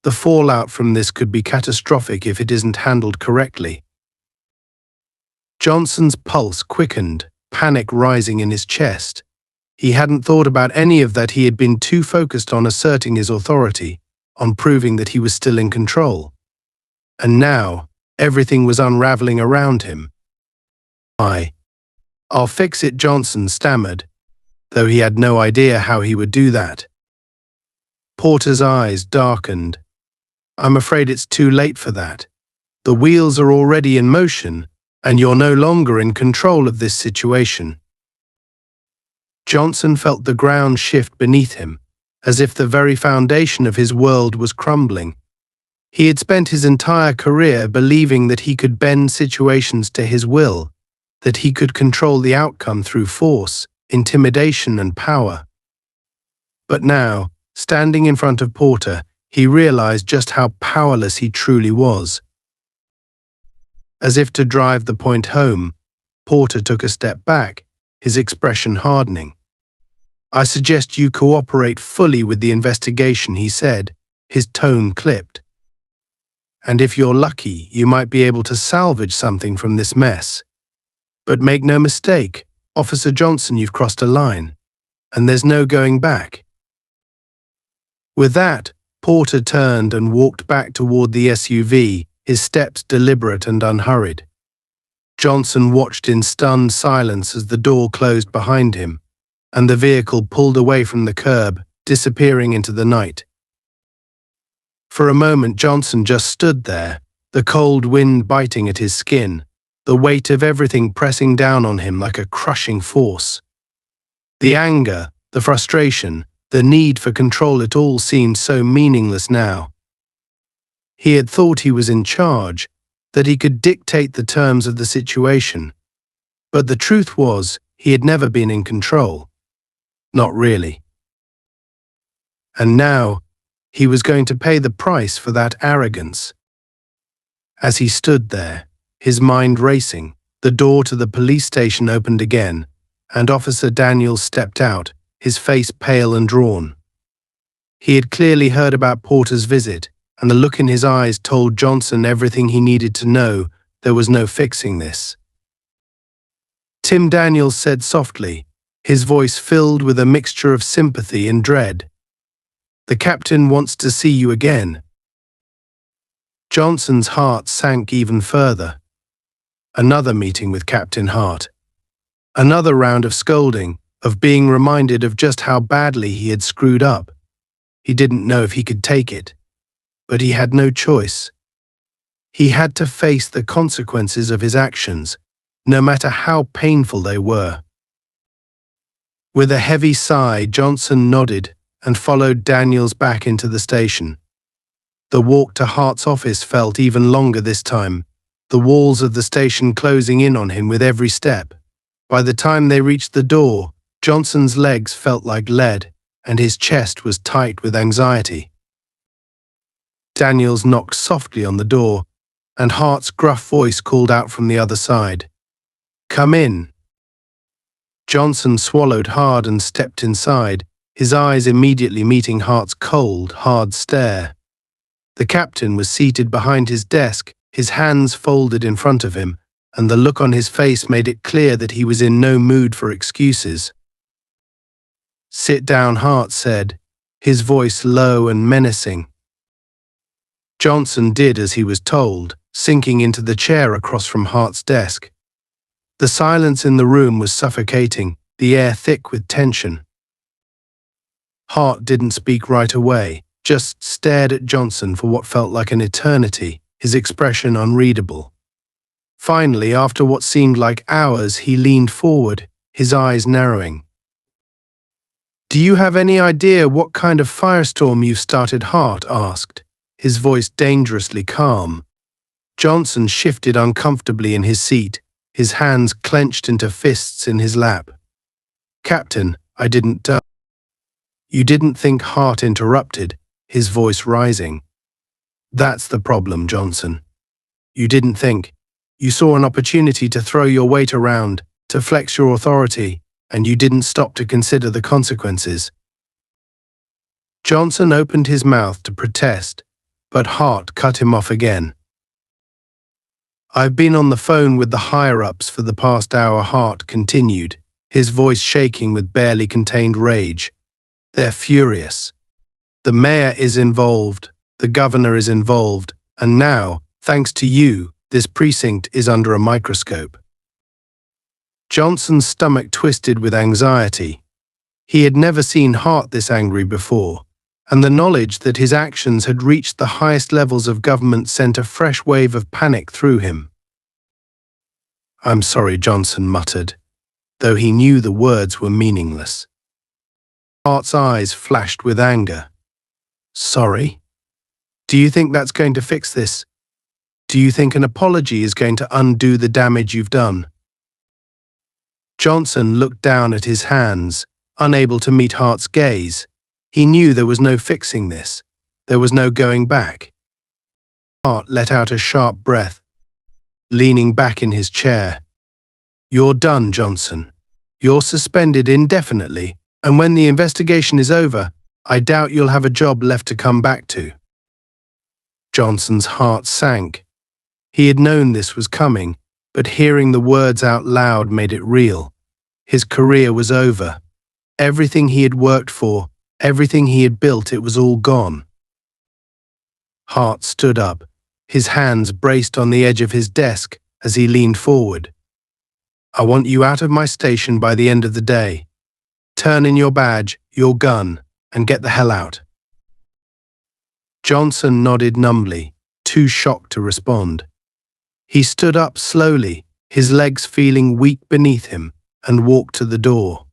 The fallout from this could be catastrophic if it isn't handled correctly. Johnson's pulse quickened, panic rising in his chest. He hadn't thought about any of that. He had been too focused on asserting his authority, on proving that he was still in control. And now, everything was unraveling around him. I'll fix it, Johnson stammered, though he had no idea how he would do that. Porter's eyes darkened. I'm afraid it's too late for that. The wheels are already in motion, and you're no longer in control of this situation. Johnson felt the ground shift beneath him, as if the very foundation of his world was crumbling. He had spent his entire career believing that he could bend situations to his will, that he could control the outcome through force, intimidation, and power. But now, standing in front of Porter, he realized just how powerless he truly was. As if to drive the point home, Porter took a step back, his expression hardening. I suggest you cooperate fully with the investigation, he said, his tone clipped. And if you're lucky, you might be able to salvage something from this mess. But make no mistake, Officer Johnson, you've crossed a line, and there's no going back. With that, Porter turned and walked back toward the SUV, his steps deliberate and unhurried. Johnson watched in stunned silence as the door closed behind him, and the vehicle pulled away from the curb, disappearing into the night. For a moment, Johnson just stood there, the cold wind biting at his skin, the weight of everything pressing down on him like a crushing force. The anger, the frustration, the need for control, it all seemed so meaningless now. He had thought he was in charge, that he could dictate the terms of the situation. But the truth was, he had never been in control. Not really. And now, he was going to pay the price for that arrogance. As he stood there, his mind racing, the door to the police station opened again, and Officer Daniels stepped out, his face pale and drawn. He had clearly heard about Porter's visit, and the look in his eyes told Johnson everything he needed to know. There was no fixing this. Tim Daniels said softly, his voice filled with a mixture of sympathy and dread. The captain wants to see you again. Johnson's heart sank even further. Another meeting with Captain Hart. Another round of scolding, of being reminded of just how badly he had screwed up. He didn't know if he could take it, but he had no choice. He had to face the consequences of his actions, no matter how painful they were. With a heavy sigh, Johnson nodded and followed Daniels back into the station. The walk to Hart's office felt even longer this time, the walls of the station closing in on him with every step. By the time they reached the door, Johnson's legs felt like lead, and his chest was tight with anxiety. Daniels knocked softly on the door, and Hart's gruff voice called out from the other side. Come in. Johnson swallowed hard and stepped inside, his eyes immediately meeting Hart's cold, hard stare. The captain was seated behind his desk, his hands folded in front of him, and the look on his face made it clear that he was in no mood for excuses. Sit down, Hart said, his voice low and menacing. Johnson did as he was told, sinking into the chair across from Hart's desk. The silence in the room was suffocating, the air thick with tension. Hart didn't speak right away, just stared at Johnson for what felt like an eternity, his expression unreadable. Finally, after what seemed like hours, he leaned forward, his eyes narrowing. "Do you have any idea what kind of firestorm you've started?" Hart asked, his voice dangerously calm. Johnson shifted uncomfortably in his seat, his hands clenched into fists in his lap. "Captain, I didn't..." "You didn't think?" Hart interrupted, his voice rising. "That's the problem, Johnson. You didn't think. You saw an opportunity to throw your weight around, to flex your authority, and you didn't stop to consider the consequences." Johnson opened his mouth to protest, but Hart cut him off again. "I've been on the phone with the higher-ups for the past hour," Hart continued, his voice shaking with barely contained rage. "They're furious. The mayor is involved, the governor is involved, and now, thanks to you, this precinct is under a microscope." Johnson's stomach twisted with anxiety. He had never seen Hart this angry before, and the knowledge that his actions had reached the highest levels of government sent a fresh wave of panic through him. "I'm sorry," Johnson muttered, though he knew the words were meaningless. Hart's eyes flashed with anger. "Sorry? Do you think that's going to fix this? Do you think an apology is going to undo the damage you've done?" Johnson looked down at his hands, unable to meet Hart's gaze. He knew there was no fixing this. There was no going back. Hart let out a sharp breath, leaning back in his chair. "You're done, Johnson. You're suspended indefinitely, and when the investigation is over, I doubt you'll have a job left to come back to." Johnson's heart sank. He had known this was coming, but hearing the words out loud made it real. His career was over. Everything he had worked for, everything he had built, it was all gone. Hart stood up, his hands braced on the edge of his desk as he leaned forward. "I want you out of my station by the end of the day. Turn in your badge, your gun, and get the hell out." Johnson nodded numbly, too shocked to respond. He stood up slowly, his legs feeling weak beneath him, and walked to the door.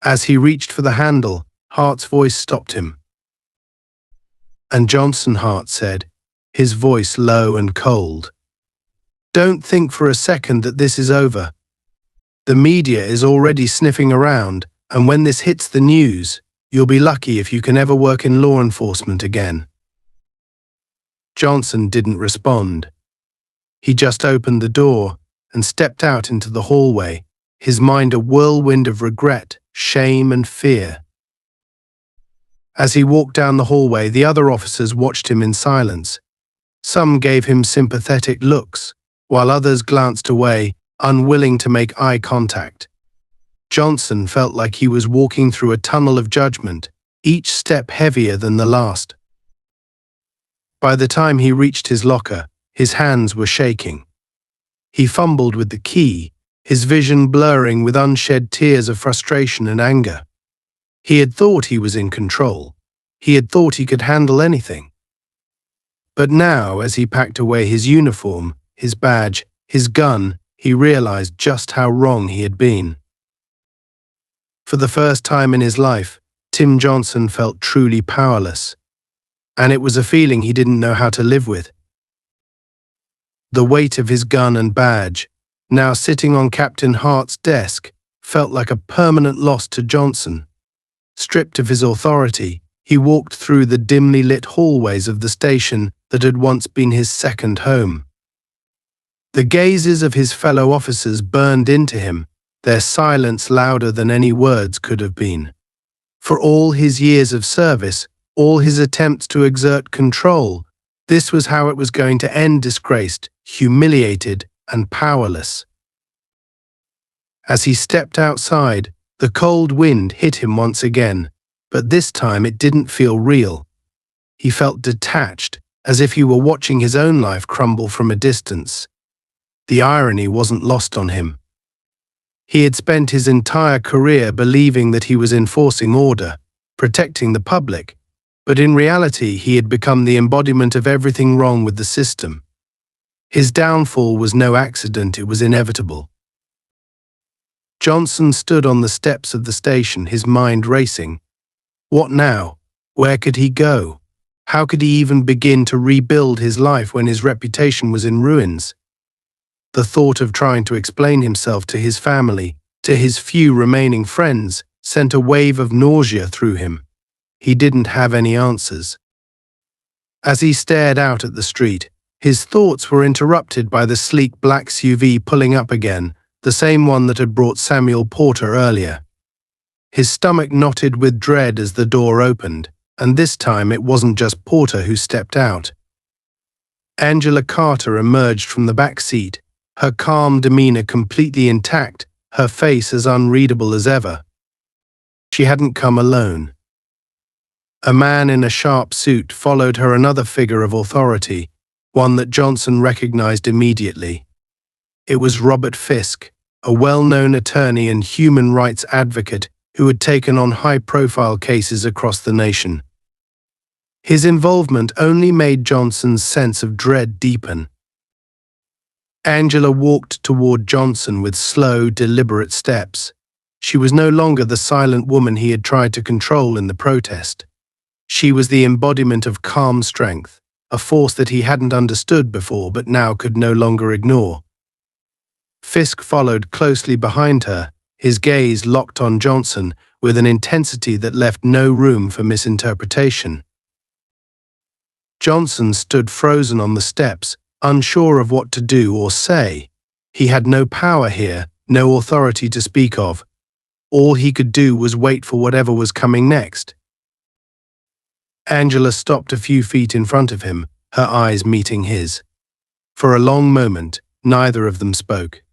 As he reached for the handle, Hart's voice stopped him. "And Johnson," Hart said, his voice low and cold, "don't think for a second that this is over. The media is already sniffing around, and when this hits the news, you'll be lucky if you can ever work in law enforcement again." Johnson didn't respond. He just opened the door and stepped out into the hallway, his mind a whirlwind of regret, shame, and fear. As he walked down the hallway, the other officers watched him in silence. Some gave him sympathetic looks, while others glanced away, unwilling to make eye contact. Johnson felt like he was walking through a tunnel of judgment, each step heavier than the last. By the time he reached his locker, his hands were shaking. He fumbled with the key, his vision blurring with unshed tears of frustration and anger. He had thought he was in control. He had thought he could handle anything. But now, as he packed away his uniform, his badge, his gun, he realized just how wrong he had been. For the first time in his life, Tim Johnson felt truly powerless. And it was a feeling he didn't know how to live with. The weight of his gun and badge, now sitting on Captain Hart's desk, felt like a permanent loss to Johnson. Stripped of his authority, he walked through the dimly lit hallways of the station that had once been his second home. The gazes of his fellow officers burned into him, their silence louder than any words could have been. For all his years of service, all his attempts to exert control, this was how it was going to end: disgraced, humiliated, and powerless. As he stepped outside, the cold wind hit him once again, but this time it didn't feel real. He felt detached, as if he were watching his own life crumble from a distance. The irony wasn't lost on him. He had spent his entire career believing that he was enforcing order, protecting the public, but in reality he had become the embodiment of everything wrong with the system. His downfall was no accident, it was inevitable. Johnson stood on the steps of the station, his mind racing. What now? Where could he go? How could he even begin to rebuild his life when his reputation was in ruins? The thought of trying to explain himself to his family, to his few remaining friends, sent a wave of nausea through him. He didn't have any answers. As he stared out at the street, his thoughts were interrupted by the sleek black SUV pulling up again, the same one that had brought Samuel Porter earlier. His stomach knotted with dread as the door opened, and this time it wasn't just Porter who stepped out. Angela Carter emerged from the back seat, her calm demeanor completely intact, her face as unreadable as ever. She hadn't come alone. A man in a sharp suit followed her, another figure of authority, one that Johnson recognized immediately. It was Robert Fisk, a well-known attorney and human rights advocate who had taken on high-profile cases across the nation. His involvement only made Johnson's sense of dread deepen. Angela walked toward Johnson with slow, deliberate steps. She was no longer the silent woman he had tried to control in the protest. She was the embodiment of calm strength, a force that he hadn't understood before but now could no longer ignore. Fisk followed closely behind her, his gaze locked on Johnson with an intensity that left no room for misinterpretation. Johnson stood frozen on the steps, unsure of what to do or say. He had no power here, no authority to speak of. All he could do was wait for whatever was coming next. Angela stopped a few feet in front of him, her eyes meeting his. For a long moment, neither of them spoke.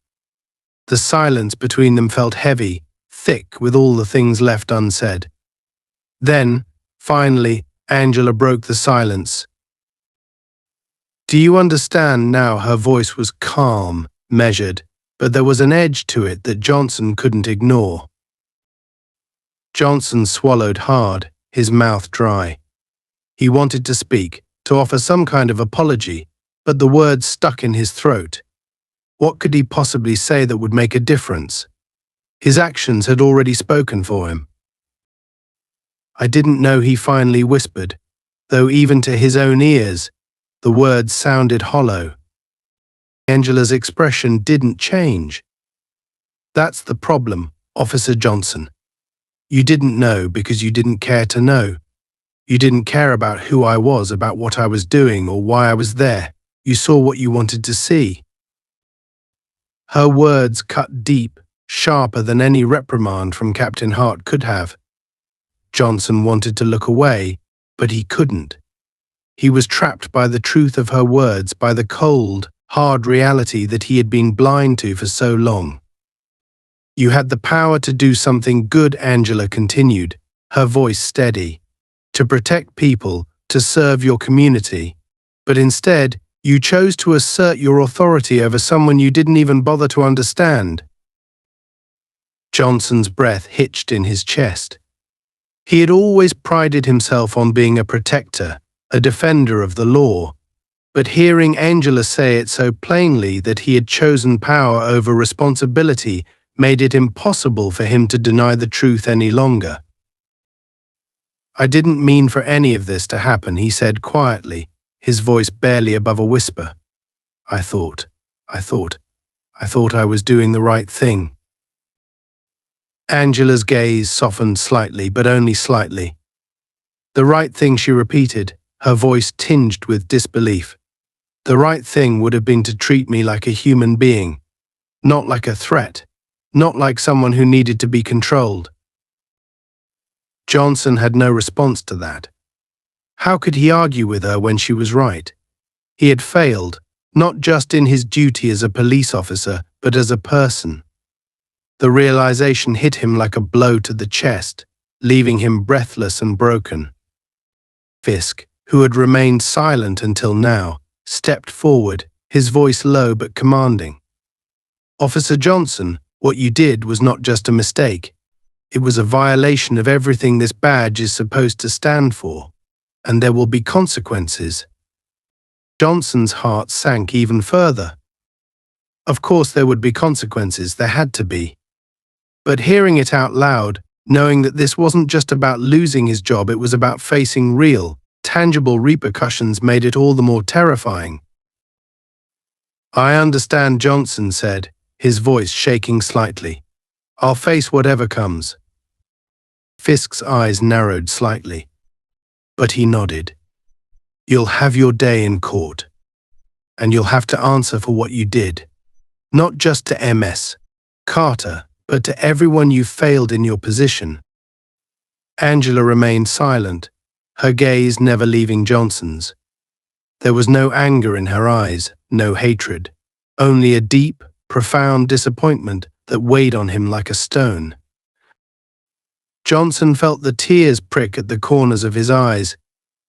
The silence between them felt heavy, thick with all the things left unsaid. Then, finally, Angela broke the silence. "Do you understand now?" Her voice was calm, measured, but there was an edge to it that Johnson couldn't ignore. Johnson swallowed hard, his mouth dry. He wanted to speak, to offer some kind of apology, but the words stuck in his throat. What could he possibly say that would make a difference? His actions had already spoken for him. "I didn't know," he finally whispered, though even to his own ears, the words sounded hollow. Angela's expression didn't change. "That's the problem, Officer Johnson. You didn't know because you didn't care to know. You didn't care about who I was, about what I was doing, or why I was there. You saw what you wanted to see." Her words cut deep, sharper than any reprimand from Captain Hart could have. Johnson wanted to look away, but he couldn't. He was trapped by the truth of her words, by the cold, hard reality that he had been blind to for so long. "You had the power to do something good," Angela continued, her voice steady, "to protect people, to serve your community, but instead, you chose to assert your authority over someone you didn't even bother to understand." Johnson's breath hitched in his chest. He had always prided himself on being a protector, a defender of the law, but hearing Angela say it so plainly that he had chosen power over responsibility made it impossible for him to deny the truth any longer. "I didn't mean for any of this to happen," he said quietly, his voice barely above a whisper. I thought I was doing the right thing." Angela's gaze softened slightly, but only slightly. "The right thing," she repeated, her voice tinged with disbelief. "The right thing would have been to treat me like a human being, not like a threat, not like someone who needed to be controlled." Johnson had no response to that. How could he argue with her when she was right? He had failed, not just in his duty as a police officer, but as a person. The realization hit him like a blow to the chest, leaving him breathless and broken. Fisk, who had remained silent until now, stepped forward, his voice low but commanding. "Officer Johnson, what you did was not just a mistake. It was a violation of everything this badge is supposed to stand for, and there will be consequences. Johnson's heart sank even further. Of course there would be consequences, there had to be. But hearing it out loud, knowing that this wasn't just about losing his job, it was about facing real, tangible repercussions, made it all the more terrifying. "I understand," Johnson said, his voice shaking slightly. "I'll face whatever comes." Fisk's eyes narrowed slightly, but he nodded. "You'll have your day in court, and you'll have to answer for what you did, not just to MS Carter, but to everyone you failed in your position." Angela remained silent, her gaze never leaving Johnson's. There was no anger in her eyes, no hatred, only a deep, profound disappointment that weighed on him like a stone. Johnson felt the tears prick at the corners of his eyes,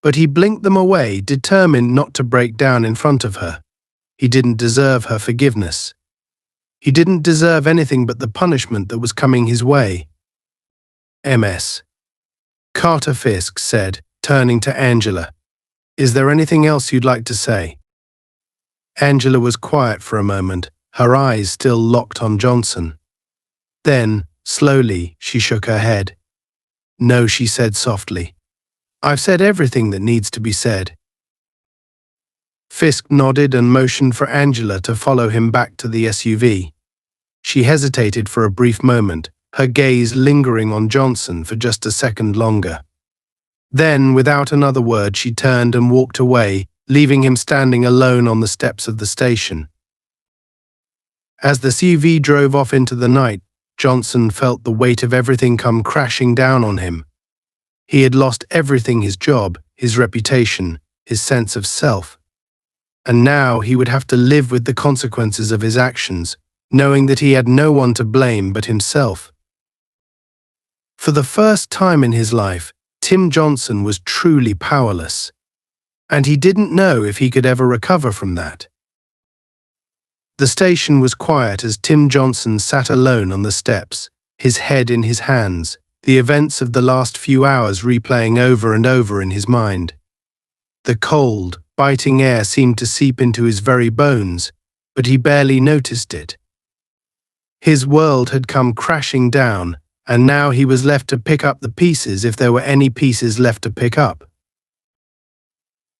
but he blinked them away, determined not to break down in front of her. He didn't deserve her forgiveness. He didn't deserve anything but the punishment that was coming his way. "MS Carter," Fisk said, turning to Angela. "Is there anything else you'd like to say?" Angela was quiet for a moment, her eyes still locked on Johnson. Then, slowly, she shook her head. "No," she said softly. "I've said everything that needs to be said." Fisk nodded and motioned for Angela to follow him back to the SUV. She hesitated for a brief moment, her gaze lingering on Johnson for just a second longer. Then, without another word, she turned and walked away, leaving him standing alone on the steps of the station. As the SUV drove off into the night, Johnson felt the weight of everything come crashing down on him. He had lost everything: his job, his reputation, his sense of self. And now he would have to live with the consequences of his actions, knowing that he had no one to blame but himself. For the first time in his life, Tim Johnson was truly powerless, and he didn't know if he could ever recover from that. The station was quiet as Tim Johnson sat alone on the steps, his head in his hands, the events of the last few hours replaying over and over in his mind. The cold, biting air seemed to seep into his very bones, but he barely noticed it. His world had come crashing down, and now he was left to pick up the pieces, if there were any pieces left to pick up.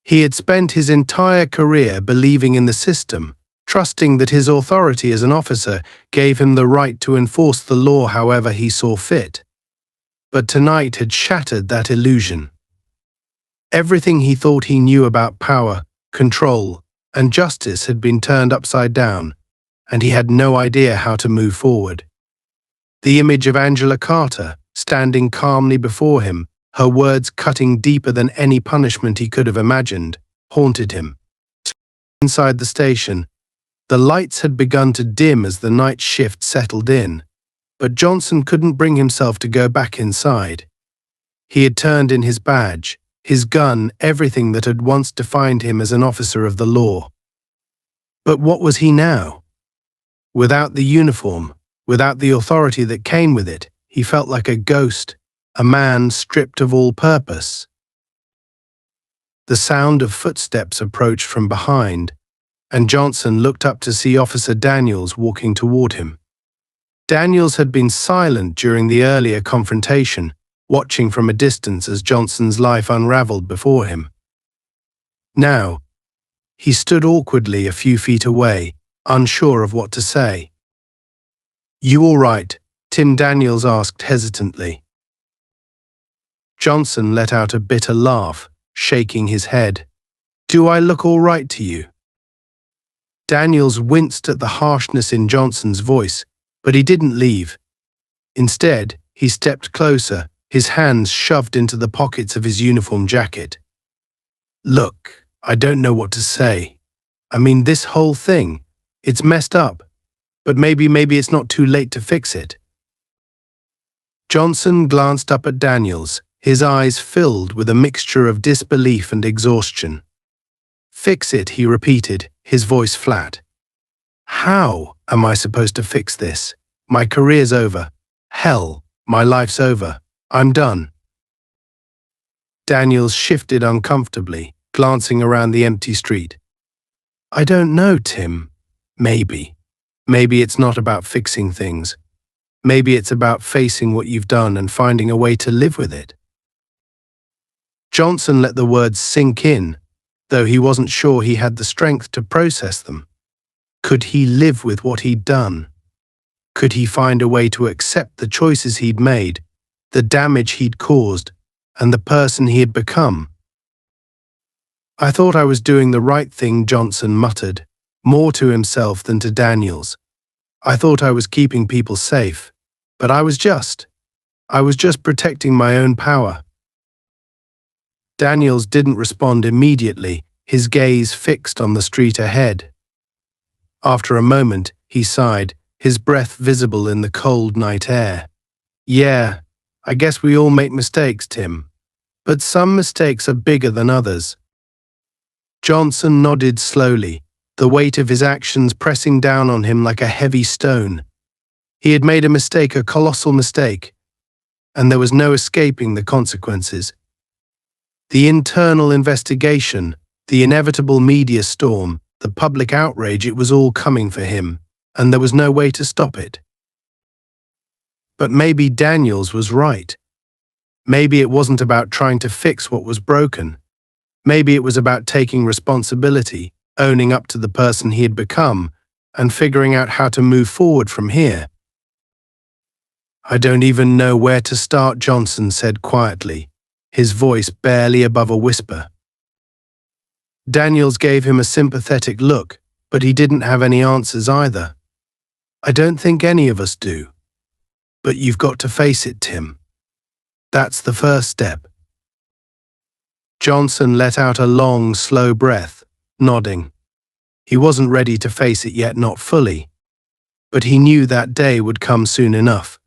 He had spent his entire career believing in the system, trusting that his authority as an officer gave him the right to enforce the law however he saw fit. But tonight had shattered that illusion. Everything he thought he knew about power, control, and justice had been turned upside down, and he had no idea how to move forward. The image of Angela Carter, standing calmly before him, her words cutting deeper than any punishment he could have imagined, haunted him. Inside the station, the lights had begun to dim as the night shift settled in, but Johnson couldn't bring himself to go back inside. He had turned in his badge, his gun, everything that had once defined him as an officer of the law. But what was he now? Without the uniform, without the authority that came with it, he felt like a ghost, a man stripped of all purpose. The sound of footsteps approached from behind, and Johnson looked up to see Officer Daniels walking toward him. Daniels had been silent during the earlier confrontation, watching from a distance as Johnson's life unraveled before him. Now, he stood awkwardly a few feet away, unsure of what to say. "You all right?" Tim Daniels asked hesitantly. Johnson let out a bitter laugh, shaking his head. "Do I look all right to you?" Daniels winced at the harshness in Johnson's voice, but he didn't leave. Instead, he stepped closer, his hands shoved into the pockets of his uniform jacket. "Look, I don't know what to say. I mean, this whole thing, it's messed up, but maybe it's not too late to fix it." Johnson glanced up at Daniels, his eyes filled with a mixture of disbelief and exhaustion. "Fix it," he repeated, his voice flat. "How am I supposed to fix this? My career's over. Hell, My life's over. I'm done. Daniels shifted uncomfortably, glancing around the empty street. I don't know, Tim. Maybe. Maybe it's not about fixing things. Maybe it's about facing what you've done and finding a way to live with it. Johnson let the words sink in, though he wasn't sure he had the strength to process them. Could he live with what he'd done? Could he find a way to accept the choices he'd made, the damage he'd caused, and the person he had become? I thought I was doing the right thing, Johnson muttered, more to himself than to Daniels. I thought I was keeping people safe, but I was just protecting my own power. Daniels didn't respond immediately, his gaze fixed on the street ahead. After a moment, he sighed, his breath visible in the cold night air. Yeah, I guess we all make mistakes, Tim. But some mistakes are bigger than others. Johnson nodded slowly, the weight of his actions pressing down on him like a heavy stone. He had made a mistake, a colossal mistake, and there was no escaping the consequences. The internal investigation, the inevitable media storm, the public outrage, it was all coming for him, and there was no way to stop it. But maybe Daniels was right. Maybe it wasn't about trying to fix what was broken. Maybe it was about taking responsibility, owning up to the person he had become, and figuring out how to move forward from here. I don't even know where to start, Johnson said quietly, his voice barely above a whisper. Daniels gave him a sympathetic look, but he didn't have any answers either. I don't think any of us do. But you've got to face it, Tim. That's the first step. Johnson let out a long, slow breath, nodding. He wasn't ready to face it yet, not fully. But he knew that day would come soon enough.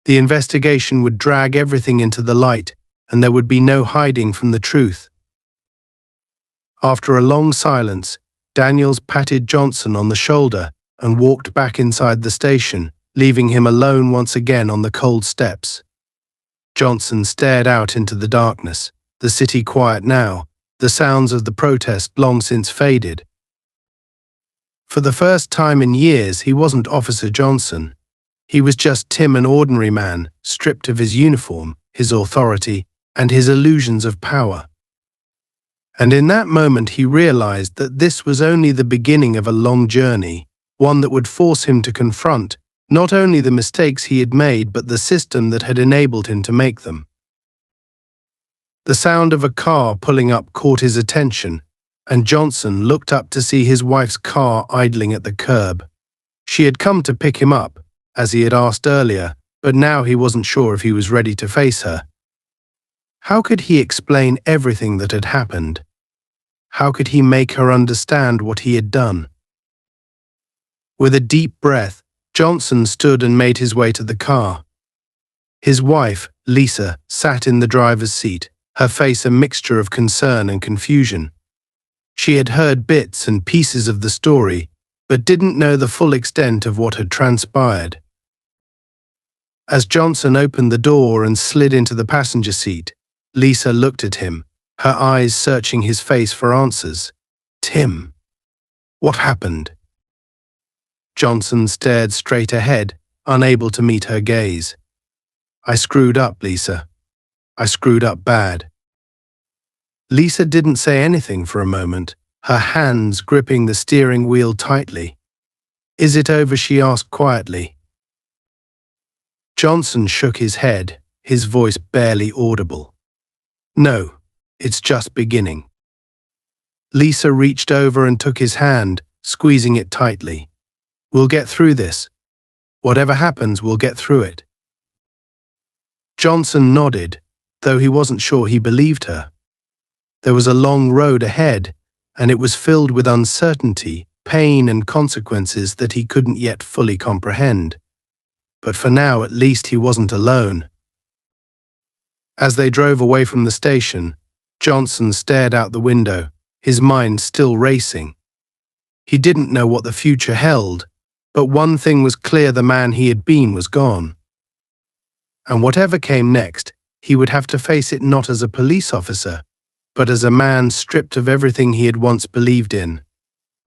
The investigation would drag everything into the light, and there would be no hiding from the truth. After a long silence, Daniels patted Johnson on the shoulder and walked back inside the station, leaving him alone once again on the cold steps. Johnson stared out into the darkness, the city quiet now, the sounds of the protest long since faded. For the first time in years, he wasn't Officer Johnson. He was just Tim, an ordinary man, stripped of his uniform, his authority, and his illusions of power. And in that moment he realized that this was only the beginning of a long journey, one that would force him to confront not only the mistakes he had made, but the system that had enabled him to make them. The sound of a car pulling up caught his attention, and Johnson looked up to see his wife's car idling at the curb. She had come to pick him up, as he had asked earlier, but now he wasn't sure if he was ready to face her. How could he explain everything that had happened? How could he make her understand what he had done? With a deep breath, Johnson stood and made his way to the car. His wife, Lisa, sat in the driver's seat, her face a mixture of concern and confusion. She had heard bits and pieces of the story, but didn't know the full extent of what had transpired. As Johnson opened the door and slid into the passenger seat, Lisa looked at him, her eyes searching his face for answers. Tim, what happened? Johnson stared straight ahead, unable to meet her gaze. I screwed up, Lisa. I screwed up bad. Lisa didn't say anything for a moment, her hands gripping the steering wheel tightly. Is it over? She asked quietly. Johnson shook his head, his voice barely audible. No, it's just beginning. Lisa reached over and took his hand, squeezing it tightly. We'll get through this. Whatever happens, we'll get through it. Johnson nodded, though he wasn't sure he believed her. There was a long road ahead, and it was filled with uncertainty, pain, and consequences that he couldn't yet fully comprehend. But for now, at least, he wasn't alone. As they drove away from the station, Johnson stared out the window, his mind still racing. He didn't know what the future held, but one thing was clear: the man he had been was gone. And whatever came next, he would have to face it not as a police officer, but as a man stripped of everything he had once believed in.